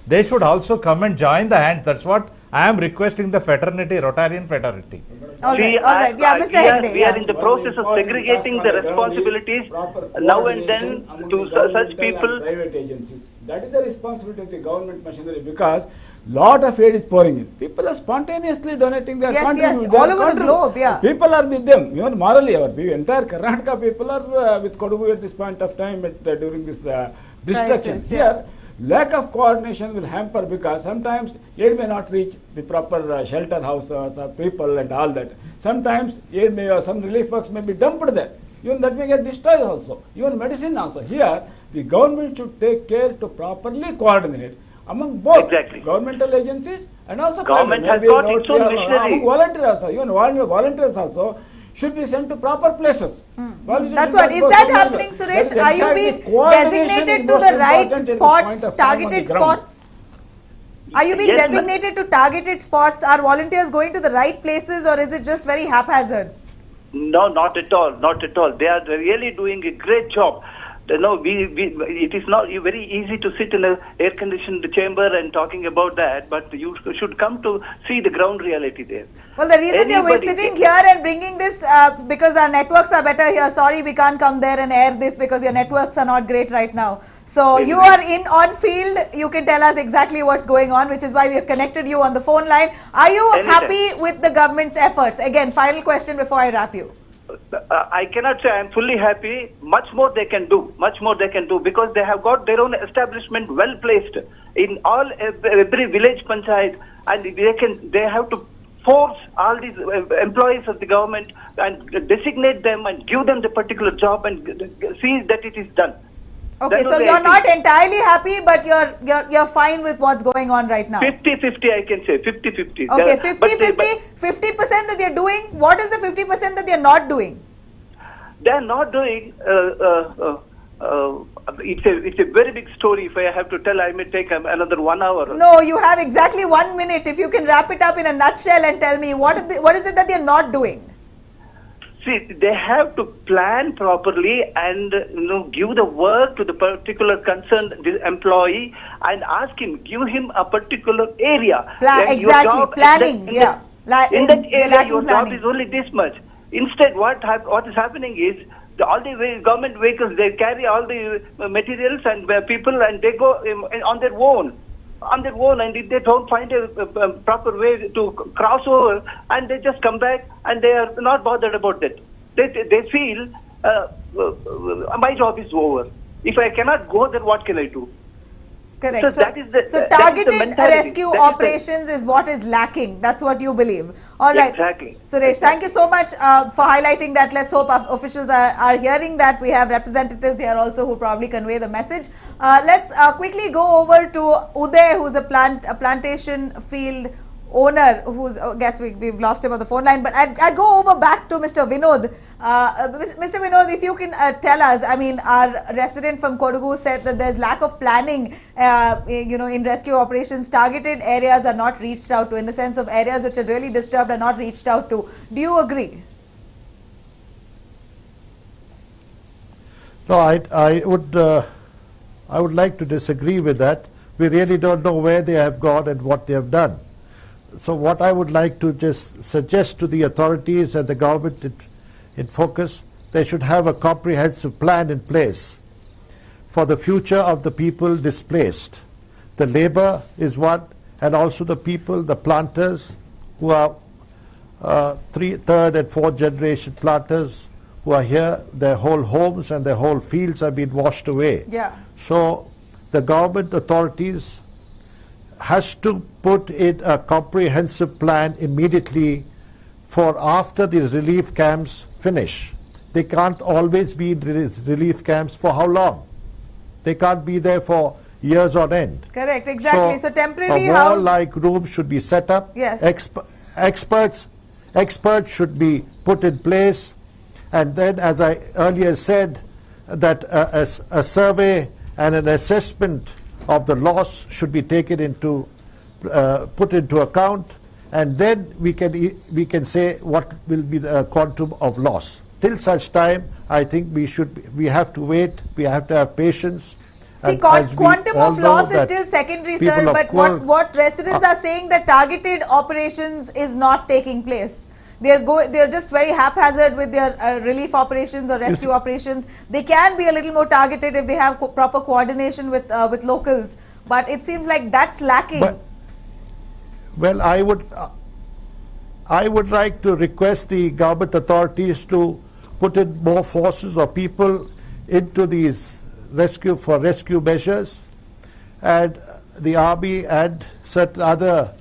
they should also come and join the hands. That's what I am requesting the fraternity, Rotarian fraternity. All right. Yeah, Mr. Hegde. We are in the process of segregating the responsibilities now and then to such people. Private agencies. That is the responsibility of the government machinery, because lot of aid is pouring in. People are spontaneously donating their contributions. All over the globe, People are with them. Even morally, our entire Karnataka people are with Kodagu at this point of time during this destruction. Here, lack of coordination will hamper, because sometimes aid may not reach the proper shelter houses or people and all that. Sometimes aid may, some relief works may be dumped there. Even that may get destroyed also. Even medicine also. Here, the government should take care to properly coordinate among both governmental agencies and also government has got its own machinery. Volunteers also. Even volunteers also should be sent to proper places. That's what. Is that happening, Suresh? Are you being designated to the right spots, targeted spots? Are you being designated to targeted spots? Are volunteers going to the right places, or is it just very haphazard? No, not at all. Not at all. They are really doing a great job. It is not very easy to sit in an air-conditioned chamber and talking about that, but you should come to see the ground reality there. Well, the reason we're sitting here and bringing this, because our networks are better here. Sorry, we can't come there and air this because your networks are not great right now. So you are on field. You can tell us exactly what's going on, which is why we have connected you on the phone line. Are you happy with the government's efforts? Again, final question before I wrap you. I cannot say I am fully happy. Much more they can do. Much more they can do, because they have got their own establishment well placed in every village panchayat, and they have to force all these employees of the government and designate them and give them the particular job and see that it is done. Okay, so you're not entirely happy, but you're fine with what's going on right now. 50-50, I can say 50-50. Okay, 50% that they're doing. What is the 50% that they're not doing? They're not doing. It's a very big story. If I have to tell, I may take another 1 hour. No, you have exactly 1 minute. If you can wrap it up in a nutshell and tell me what is it that they're not doing? See, they have to plan properly and give the work to the particular concerned employee and ask him, give him a particular area. Exactly, planning. In that area, your job is only this much. Instead, what is happening is all the government vehicles, they carry all the materials and people, and they go on their own. And if they don't find a proper way to cross over, and they just come back and they are not bothered about that. They feel my job is over. If I cannot go, then what can I do? Correct. So targeted rescue operations is what is lacking. That's what you believe. All right. Exactly. Suresh, thank you so much for highlighting that. Let's hope officials are hearing that. We have representatives here also who probably convey the message. Let's quickly go over to Uday, who's a plantation field owner, who's I guess we've lost him on the phone line, but I'd go over back to Mr. Vinod. Mr. Vinod, if you can tell us, I mean, our resident from Kodagu said that there's lack of planning, in rescue operations. Targeted areas are not reached out to, in the sense of areas which are really disturbed are not reached out to. Do you agree? No, I would like to disagree with that. We really don't know where they have gone and what they have done. So what I would like to just suggest to the authorities and the government in focus, they should have a comprehensive plan in place for the future of the people displaced. The labor is one, and also the people, the planters, who are third and fourth generation planters, who are here, their whole homes and their whole fields have been washed away. Yeah. So the government authorities has to put in a comprehensive plan immediately for after the relief camps finish. They can't always be in relief camps for how long? They can't be there for years on end. Correct, exactly. So temporary a wall-like room should be set up. Yes. Experts should be put in place, and then, as I earlier said, that a survey and an assessment of the loss should be taken into put into account, and then we can say what will be the quantum of loss. Till such time, I think we have to wait. We have to have patience. See, quantum of loss is still secondary, sir. But what residents are saying, that targeted operations is not taking place. They're just very haphazard with their relief operations or rescue operations. They can be a little more targeted if they have proper coordination with locals, but it seems like that's lacking. Well, I would like to request the government authorities to put in more forces or people into these rescue measures, and the army and certain other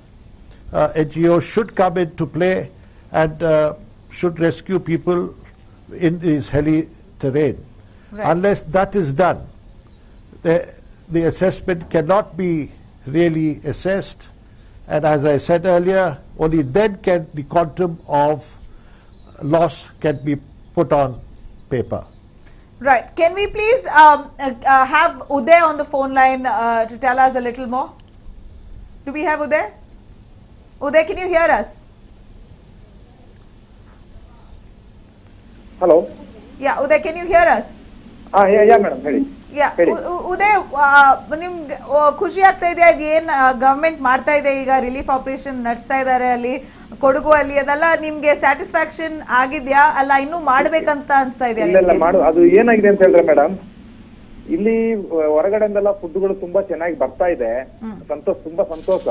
NGOs should come into play and should rescue people in this hilly terrain. Right. Unless that is done, the assessment cannot be really assessed, and as I said earlier, only then can the quantum of loss can be put on paper. Right. Can we please have Uday on the phone line to tell us a little more? Do we have Uday? Uday, can you hear us? Hello. Yeah, Uday, can you hear us? Yeah, madam. ಹೇಳಿ. Yeah, Uday, ನಿಮ್ಗೆ ಖುಷಿ ಆಗ್ತಾ ಇದೆ ಅದೇನ್ government ಮಾಡ್ತಾ ಇದೆ ಈಗ, relief operation ನಡೆಸ್ತಾ ಇದ್ದಾರೆ ಅಲ್ಲಿ ಕೊಡಗು ಅಲ್ಲಿ, ಅದೆಲ್ಲ ನಿಮ್ಗೆ ಸ್ಯಾಟಿಸ್ಫ್ಯಾಕ್ಷನ್ ಆಗಿದ್ಯಾ ಅಲ್ಲ ಇನ್ನೂ ಮಾಡ್ಬೇಕಂತ ಅನ್ಸ್ತಾ ಇದೆ? ಇಲ್ಲ ಮಾಡು, ಅದು ಏನಾಗಿದೆ ಅಂತ ಹೇಳಿದ್ರೆ ಮೇಡಮ್, ಇಲ್ಲಿ ಹೊರಗಡೆಯಿಂದೆಲ್ಲ ಫುಡ್ಗಳು ತುಂಬಾ ಚೆನ್ನಾಗಿ ಬರ್ತಾ ಇದೆ, ತುಂಬಾ ಸಂತೋಷ.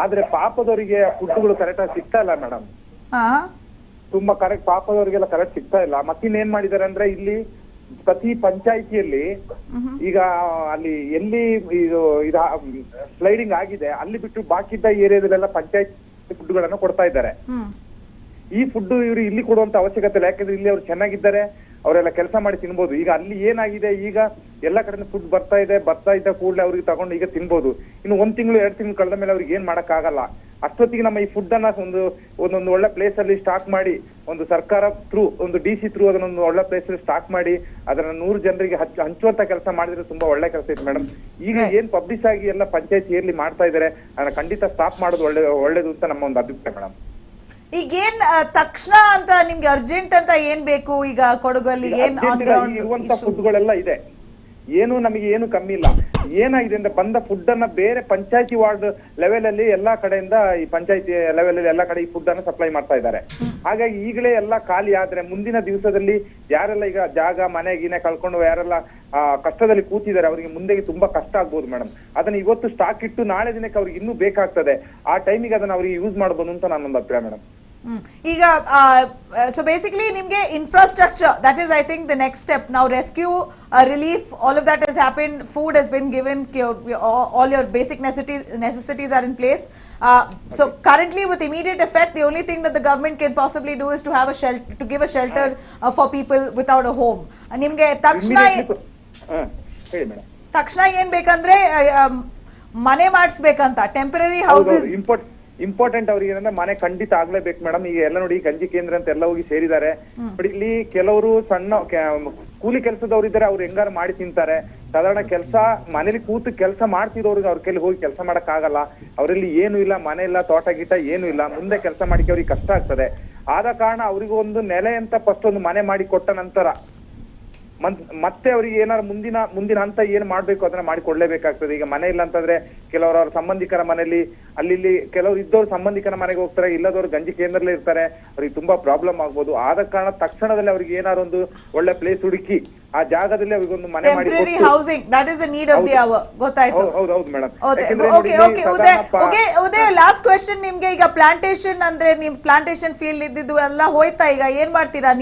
ಆದ್ರೆ ಪಾಪದವರಿಗೆ ಫುಡ್ಗಳು ಕರೆಕ್ಟ್ ಆಗಿ ಸಿಗ್ತಾ ಇಲ್ಲ ಮೇಡಮ್. ತುಂಬಾ ಕರೆಕ್ಟ್ ಪಾಪದವರಿಗೆಲ್ಲ ಕರೆಕ್ಟ್ ಸಿಗ್ತಾ ಇಲ್ಲ. ಮತ್ತಿನ್ನೇನ್ ಮಾಡಿದಾರೆ ಅಂದ್ರೆ, ಇಲ್ಲಿ ಪ್ರತಿ ಪಂಚಾಯಿತಿಯಲ್ಲಿ ಈಗ ಅಲ್ಲಿ ಎಲ್ಲಿ ಇದು ಸ್ಲೈಡಿಂಗ್ ಆಗಿದೆ ಅಲ್ಲಿ ಬಿಟ್ಟು ಬಾಕಿ ಇದ್ದ ಏರಿಯಾದಲ್ಲೆಲ್ಲ ಪಂಚಾಯತ್ ಫುಡ್ಗಳನ್ನು ಕೊಡ್ತಾ ಇದ್ದಾರೆ. ಈ ಫುಡ್ ಇವರು ಇಲ್ಲಿ ಕೊಡುವಂತ ಅವಶ್ಯಕತೆ ಇಲ್ಲ, ಯಾಕಂದ್ರೆ ಇಲ್ಲಿ ಅವ್ರು ಚೆನ್ನಾಗಿದ್ದಾರೆ, ಅವರೆಲ್ಲ ಕೆಲಸ ಮಾಡಿ ತಿನ್ಬೋದು. ಈಗ ಅಲ್ಲಿ ಏನಾಗಿದೆ, ಈಗ ಎಲ್ಲಾ ಕಡೆ ಫುಡ್ ಬರ್ತಾ ಇದ್ದ ಕೂಡಲೇ ಅವ್ರಿಗೆ ತಗೊಂಡು ಈಗ ತಿನ್ಬೋದು. ಇನ್ನು 1 ತಿಂಗಳು 2 ತಿಂಗಳು ಕಳೆದ ಮೇಲೆ ಅವ್ರಿಗೆ ಏನ್ ಮಾಡಕ್ ಆಗಲ್ಲ. ಅಷ್ಟೊತ್ತಿಗೆ ನಮ್ಮ ಈ ಫುಡ್ ಅನ್ನ ಒಂದೊಂದು ಒಳ್ಳೆ ಪ್ಲೇಸ್ ಅಲ್ಲಿ ಸ್ಟಾಕ್ ಮಾಡಿ, ಒಂದು ಸರ್ಕಾರ ಥ್ರೂ, ಒಂದು DC ಥ್ರೂ ಅದನ್ನೊಂದು ಒಳ್ಳೆ ಪ್ಲೇಸ್ ಅಲ್ಲಿ ಸ್ಟಾಕ್ ಮಾಡಿ ಅದನ್ನ 100 ಜನರಿಗೆ ಹಂಚುವಂತ ಕೆಲಸ ಮಾಡಿದ್ರೆ ತುಂಬಾ ಒಳ್ಳೆ ಕೆಲಸ ಇತ್ತು ಮೇಡಮ್. ಈಗ ಏನ್ ಪಬ್ಲಿಷ್ ಆಗಿ ಎಲ್ಲ ಪಂಚಾಯತಿಯಲ್ಲಿ ಮಾಡ್ತಾ ಇದಾರೆ, ಅದನ್ನ ಖಂಡಿತ ಸ್ಟಾಪ್ ಮಾಡೋದು ಒಳ್ಳೇದು ಅಂತ ನಮ್ಮ ಒಂದು ಅಭಿಪ್ರಾಯ ಮೇಡಮ್. ಈಗೇನ್ ತಕ್ಷಣ ಅಂತ ನಿಮ್ಗೆ ಅರ್ಜೆಂಟ್ ಅಂತ ಏನ್ ಬೇಕು ಈಗ ಕೊಡಗಲ್ಲಿ? ಏನ್ ಇರುವಂತ ಫುಡ್ಗಳೆಲ್ಲ ಇದೆ, ಏನು ನಮಗೆ ಏನು ಕಮ್ಮಿ ಇಲ್ಲ. ಏನಾಗಿದೆ ಅಂದ್ರೆ, ಬಂದ ಫುಡ್ ಅನ್ನ ಬೇರೆ ಪಂಚಾಯತಿ ವಾರ್ಡ್ ಲೆವೆಲ್ ಅಲ್ಲಿ ಎಲ್ಲಾ ಕಡೆಯಿಂದ ಈ ಪಂಚಾಯತಿ ಲೆವೆಲ್ ಅಲ್ಲಿ ಎಲ್ಲಾ ಕಡೆ ಈ ಫುಡ್ ಅನ್ನ ಸಪ್ಲೈ ಮಾಡ್ತಾ ಇದ್ದಾರೆ. ಹಾಗಾಗಿ ಈಗಲೇ ಎಲ್ಲಾ ಖಾಲಿ ಆದ್ರೆ ಮುಂದಿನ ದಿವಸದಲ್ಲಿ ಯಾರೆಲ್ಲ ಈಗ ಜಾಗ ಮನೆ ಗೀನೆ ಕಳ್ಕೊಂಡು ಯಾರೆಲ್ಲ ಕಷ್ಟದಲ್ಲಿ ಕೂತಿದ್ದಾರೆ ಅವರಿಗೆ ಮುಂದೆ ತುಂಬಾ ಕಷ್ಟ ಆಗ್ಬೋದು ಮೇಡಮ್. ಅದನ್ನ ಇವತ್ತು ಸ್ಟಾಕ್ ಇಟ್ಟು ನಾಳೆ ದಿನಕ್ಕೆ ಅವ್ರಿಗೆ ಇನ್ನೂ ಬೇಕಾಗ್ತದೆ, ಆ ಟೈಮಿಗೆ ಅದನ್ನ ಅವ್ರಿಗೆ ಯೂಸ್ ಮಾಡಬಹುದು ಅಂತ ನನ್ನೊಂದು ಅಭಿಪ್ರಾಯ ಮೇಡಮ್. ಈಗ so basically nimge infrastructure, that is I think the next step now. Rescue, relief, all of that has happened, food has been given, all your basic necessities are in place. So currently with immediate effect, the only thing that the government can possibly do is to have a shelter, to give a shelter for people without a home. Nimge takshana ಏನ್ ಬೇಕಂದ್ರೆ ಮನೆ ಮಾಡಿಸ್ಬೇಕಂತ temporary houses. Important ಅವ್ರಿಗೆ ಏನಂದ್ರೆ ಮನೆ ಖಂಡಿತ ಆಗ್ಲೇಬೇಕು madam. ಈಗ ಎಲ್ಲ ನೋಡಿ ಗಂಜಿ ಕೇಂದ್ರ ಅಂತ ಎಲ್ಲ ಹೋಗಿ ಸೇರಿದ್ದಾರೆ. ನೋಡಿ ಇಲ್ಲಿ ಕೆಲವರು ಸಣ್ಣ ಕೂಲಿ ಕೆಲಸದವ್ರು ಇದ್ದಾರೆ, ಅವ್ರು ಹೆಂಗಾರು ಮಾಡಿ ತಿಂತಾರೆ. ಸಾಧಾರಣ ಕೆಲಸ ಮನೇಲಿ ಕೂತು ಕೆಲಸ ಮಾಡ್ತಿರೋರಿಗೆ ಅವ್ರ ಕೈಲಿ ಹೋಗಿ ಕೆಲಸ ಮಾಡಕ್ ಆಗಲ್ಲ. ಅವರಲ್ಲಿ ಏನು ಇಲ್ಲ, ಮನೆ ಇಲ್ಲ, ತೋಟ ಗೀಟ ಏನು ಇಲ್ಲ, ಮುಂದೆ ಕೆಲಸ ಮಾಡಿಕೆ ಅವ್ರಿಗೆ ಕಷ್ಟ ಆಗ್ತದೆ. ಆದ ಕಾರಣ ಅವ್ರಿಗೆ ಒಂದು ನೆಲೆ ಅಂತ ಫಸ್ಟ್ ಒಂದು ಮನೆ ಮಾಡಿ ಕೊಟ್ಟ ನಂತರ ಮತ್ತೆ ಅವ್ರಿಗೆ ಏನಾದ್ರು ಮುಂದಿನ ಹಂತ ಏನ್ ಮಾಡ್ಬೇಕು ಅದನ್ನ ಮಾಡಿ ಕೊಡ್ಲೇಬೇಕಾಗ್ತದೆ. ಈಗ ಮನೆ ಇಲ್ಲ ಅಂತಂದ್ರೆ ಕೆಲವರು ಅವ್ರ ಸಂಬಂಧಿಕರ ಮನೆಯಲ್ಲಿ ಅಲ್ಲಿ ಕೆಲವರು ಇದ್ದವ್ರು ಸಂಬಂಧಿಕರ ಮನೆಗೆ ಹೋಗ್ತಾರೆ, ಇಲ್ಲದವ್ರು ಗಂಜಿ ಕೇಂದ್ರದಲ್ಲೇ ಇರ್ತಾರೆ. ಅವ್ರಿಗೆ ತುಂಬಾ ಪ್ರಾಬ್ಲಮ್ ಆಗ್ಬೋದು. ಆದ ಕಾರಣ ತಕ್ಷಣದಲ್ಲಿ ಅವ್ರಿಗೆ ಏನಾದ್ರು ಒಂದು ಒಳ್ಳೆ ಪ್ಲೇಸ್ ಹುಡುಕಿ ಆ ಜಾಗದಲ್ಲಿ ಅವ್ರಿಗೊಂದು ಮನೆ ಮಾಡಿ housing, that is the need of the hour. ಗೊತ್ತಾಯ್ತು. ಹೌದು ಮೇಡಮ್. ಉದಯ, ಲಾಸ್ಟ್ ಕ್ವೆಶ್ಚನ್ ನಿಮ್ಗೆ. ಈಗ ಪ್ಲಾಂಟೇಶನ್ ಅಂದ್ರೆ ನಿಮ್ ಪ್ಲಾಂಟೇಶನ್ ಫೀಲ್ಡ್ ಇದ್ದಿದ್ದು ಎಲ್ಲ ಹೋಯ್ತಾ? ಈಗ ಏನ್ ಮಾಡ್ತೀರಾ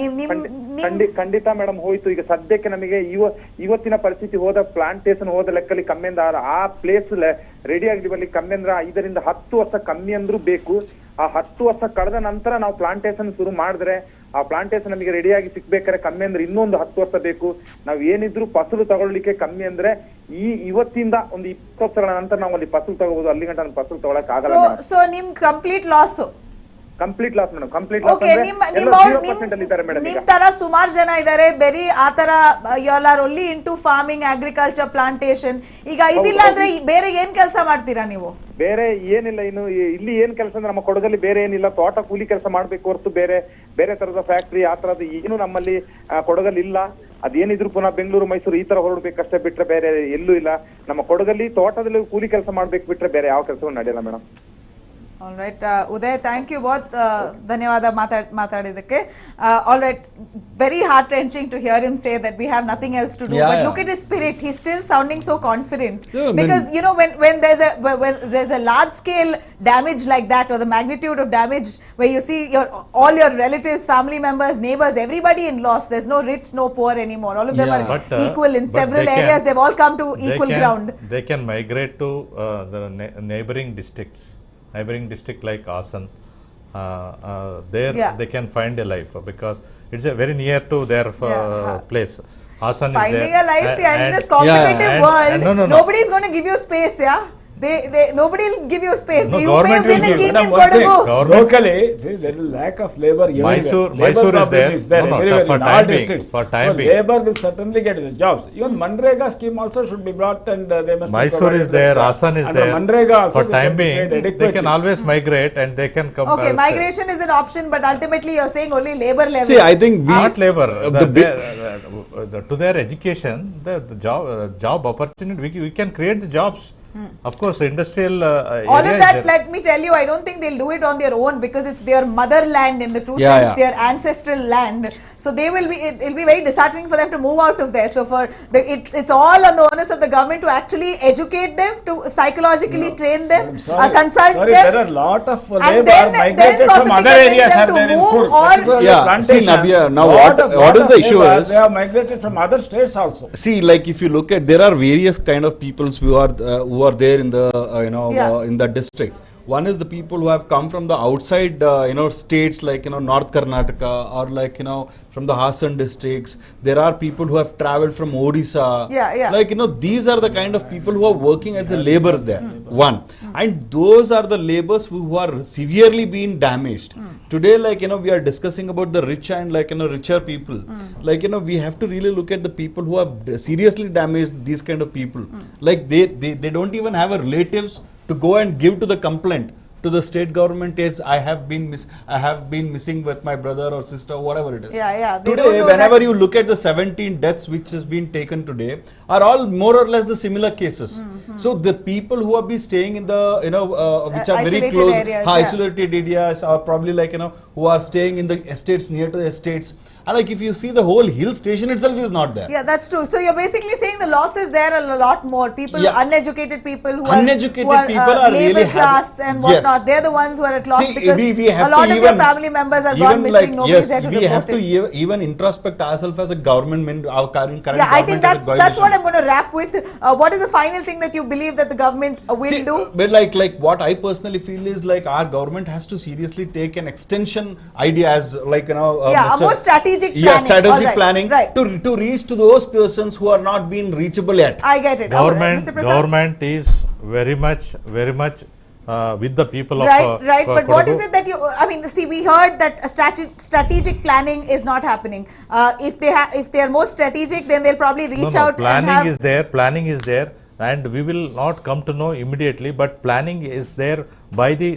ಖಂಡಿತ ಮೇಡಮ್, ಹೋಯ್ತು. ಈಗ ಸದ್ಯಕ್ಕೆ ನಮಗೆ ಇವತ್ತಿನ ಪರಿಸ್ಥಿತಿ ಪ್ಲಾಂಟೇಶನ್ ಹೋದ ಲೆಕ್ಕಲ್ಲಿ ಕಮ್ಮಿ ಅಂದ್ರೆ ಆ ಪ್ಲೇಸ್ ರೆಡಿ ಆಗಿ ಬರ್ಲಿಕ್ಕೆ ಕಮ್ಮಿ ಅಂದ್ರೆ 5 ರಿಂದ 10 ವರ್ಷ ಕಮ್ಮಿ ಅಂದ್ರೂ ಬೇಕು. ಆ 10 ವರ್ಷ ಕಳೆದ ನಂತರ ನಾವು ಪ್ಲಾಂಟೇಶನ್ ಶುರು ಮಾಡಿದ್ರೆ ಆ ಪ್ಲಾಂಟೇಶನ್ ನಮಗೆ ರೆಡಿಯಾಗಿ ಸಿಗ್ಬೇಕಾದ್ರೆ ಕಮ್ಮಿ ಅಂದ್ರೆ ಇನ್ನೊಂದು 10 ವರ್ಷ ಬೇಕು. ನಾವ್ ಏನಿದ್ರು ಫಸಲು ತಗೊಳ್ಳಿಕ್ಕೆ ಕಮ್ಮಿ ಅಂದ್ರೆ ಇವತ್ತಿಂದ ಒಂದು 20 ವರ್ಷಗಳ ನಂತರ ನಾವು ಅಲ್ಲಿ ಫಸಲು ತಗೋಬಹುದು. ಅಲ್ಲಿ ಗಂಟ ಫಸಲು ತಗೊಳಕ್ ಆಗಲ್ಲ. ಸೊ ನಿಮ್ complete loss madam, complete loss. ನಿಮ್ ತರ ಸುಮಾರು ಜನ ಇದಾರೆ ಬೇರೆ ಆತರ, you are only into farming, agriculture, plantation. ಈಗ ಇದಿಲ್ಲ ಅಂದ್ರೆ ಬೇರೆ ಏನ್ ಕೆಲಸ ಮಾಡ್ತೀರಾ ನೀವು? ಬೇರೆ ಏನಿಲ್ಲ. ಇನ್ನು ಇಲ್ಲಿ ಏನ್ ಕೆಲಸ ಅಂದ್ರೆ ನಮ್ಮ ಕೊಡಗಲ್ಲಿ ಬೇರೆ ಏನಿಲ್ಲ. ತೋಟ ಕೂಲಿ ಕೆಲಸ ಮಾಡ್ಬೇಕು ಹೊರತು ಬೇರೆ ತರದ ಫ್ಯಾಕ್ಟ್ರಿ ಆ ತರದ ಏನು ನಮ್ಮಲ್ಲಿ ಕೊಡಗಲ್ಲಿ ಇಲ್ಲ. ಅದೇನಿದ್ರು ಪುನಃ ಬೆಂಗಳೂರು, ಮೈಸೂರು ಈ ತರ ಹೊರಡ್ಬೇಕಷ್ಟೇ ಬಿಟ್ರೆ ಬೇರೆ ಎಲ್ಲೂ ಇಲ್ಲ. ನಮ್ಮ ಕೊಡಗಲ್ಲಿ ತೋಟದಲ್ಲಿ ಕೂಲಿ ಕೆಲಸ ಮಾಡ್ಬೇಕು ಬಿಟ್ರೆ ಬೇರೆ ಯಾವ ಕೆಲಸವೂ ನಡೆಯಲ್ಲ madam. All right, Uday, thank you both. ಧನ್ಯವಾದ ಮಾತಾಡಿದಕ್ಕೆ. All right, very heart wrenching to hear him say that we have nothing else to do. But look at his spirit; he's still sounding so confident. Because you know, when there's a large scale damage like that, or the magnitude of damage where you see all your relatives, family members, neighbors, everybody in loss. There's no rich, no poor anymore. All of them are equal in several areas. They've all come to equal ground. They can migrate to the neighboring districts. Neighboring district like Asan, there they can find a life because it's very near to their place. Asan finding is there. A life, see, in this competitive world, nobody is going to give you space, nobody will give you space. No, you may win a king in Kodagu. Locally, there is lack of labor. Mysore is there. For time being. So labor will certainly get the jobs. Even Manrega scheme also should be brought, and they must. Mysore is there. Asan is there. Manrega also. For time being, they can always migrate and they can come. Okay, migration is an option, but ultimately you're saying only labor level. See, I think not labor. To their education, the job opportunity, we can create the jobs. Of course, industrial all of that, let me tell you, I don't think they'll do it on their own because it's their motherland in the true sense, their ancestral land. So they will be, it'll be very disheartening for them to move out of there. So it's all on the onus of the government to actually educate them, to psychologically train them, consult them. There are a lot of and labor migrated from other areas have to been in move Coorg. See, Nabia, now what is the issue is, they have migrated from other states also. See, like if you look at, there are various kind of peoples who are there in the in the district. One is the people who have come from the outside states like North Karnataka or like from the Hassan districts. There are people who have traveled from Odisha. Like these are the kind of people who are working as the laborers there. One, and those are the laborers who are severely being damaged. Today, like we are discussing about the rich and like richer people. Like we have to really look at the people who have seriously damaged these kind of people. Like they don't even have a relatives to go and give to the complaint to the state government is I have been missing with my brother or sister or whatever it is. Today, whenever you look at the 17 deaths which has been taken today are all more or less the similar cases. So the people who have been staying in the which are very close isolated areas or probably like who are staying in the estates near to the estates. And like if you see the whole hill station itself is not there. Yeah, that's true. So you're basically saying the loss is there a lot more. People, uneducated people who are really class and whatnot. They're the ones who are at loss because we have a lot of their family members are gone missing. Like, Nobody's there to we have report to even introspect ourselves as a government. Our current I think that's what I'm going to wrap with. What is the final thing that you believe that the government will do? But like what I personally feel is like our government has to seriously take an extension idea as like a more strategic planning. Strategic planning to reach to those persons who are not being reachable yet. I get it. Government is very much with the people of Right. But what Kodagu. is it that you? I mean, see, we heard that a strategic planning is not happening. If they are more strategic, then they'll probably reach out. Planning is there, and we will not come to know immediately. But planning is there by the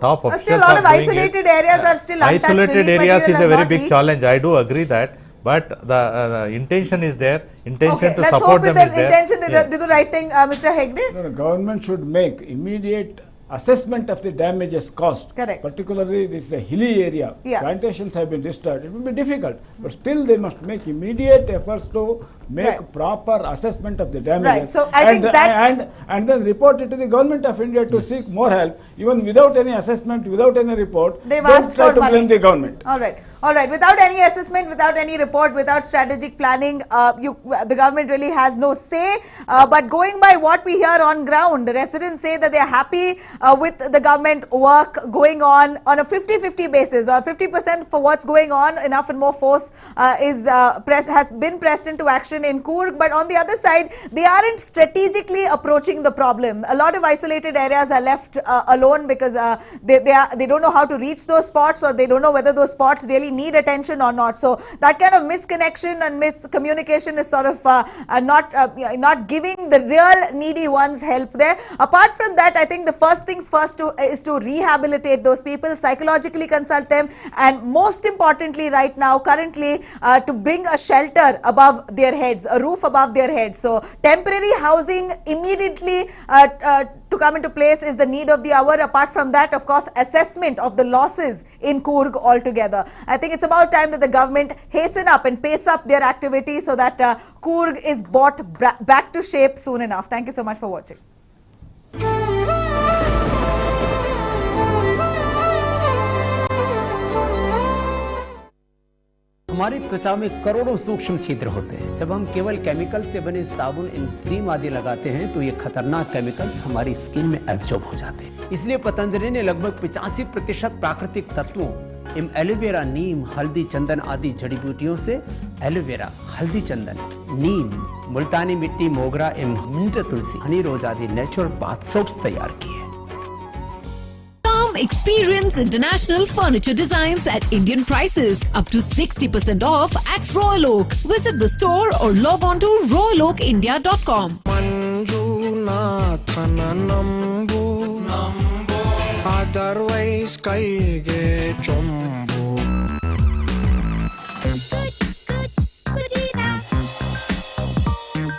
top officials. Still, a lot of isolated areas are still untouched. Isolated areas is a very big challenge. I do agree that. But the intention is there. Intention to support them is there. Intention to do the right thing, Mr. Hegde. No, government should make immediate assessment of the damages caused. Correct. Particularly, this is a hilly area. Yeah. Plantations have been destroyed. It will be difficult, but still they must make immediate efforts to make proper assessment of the damages. Right. So I think that's and then report it to the government of India to seek more help. Even without any assessment, without any report, they've don't asked try for to money. blame the government. All right. Without any assessment, without any report, without strategic planning, the government really has no say. But going by what we hear on ground, the residents say that they are happy with the government work going on a 50-50 basis, or 50% for what's going on. Enough and more force has been pressed into action in Coorg. But on the other side, they aren't strategically approaching the problem. A lot of isolated areas are left alone because they don't know how to reach those spots, or they don't know whether those spots really need attention or not. So that kind of misconnection and miscommunication is sort of not giving the real needy ones help there. Apart from that, I think the first things first is to rehabilitate those people, psychologically consult them, and most importantly right now, currently, to bring a shelter above their heads, a roof above their heads. So temporary housing immediately to come into place is the need of the hour. Apart from that, of course, assessment of the losses in Coorg altogether. I think it's about time that the government hasten up and pace up their activity so that Coorg is brought back to shape soon enough. Thank you so much for watching. हमारी त्वचा में करोड़ों सूक्ष्म छिद्र होते हैं। जब हम केवल केमिकल से बने साबुन एवं क्रीम आदि लगाते हैं तो ये खतरनाक केमिकल्स हमारी स्किन में एब्जॉर्ब हो जाते हैं। इसलिए पतंजलि ने लगभग 85% प्राकृतिक तत्वों एवं एलोवेरा, नीम, हल्दी, चंदन आदि जड़ी बूटियों से एलोवेरा, हल्दी, चंदन, नीम, मुल्तानी मिट्टी, मोगरा एवं मिंट तुलसी, हनी रोज आदि नेचुरल बाथ सोप्स तैयार किए। Experience international furniture designs at Indian prices. Up to 60% off at Royal Oak. Visit the store or log on to royaloakindia.com. Otherwise, kaige chombo.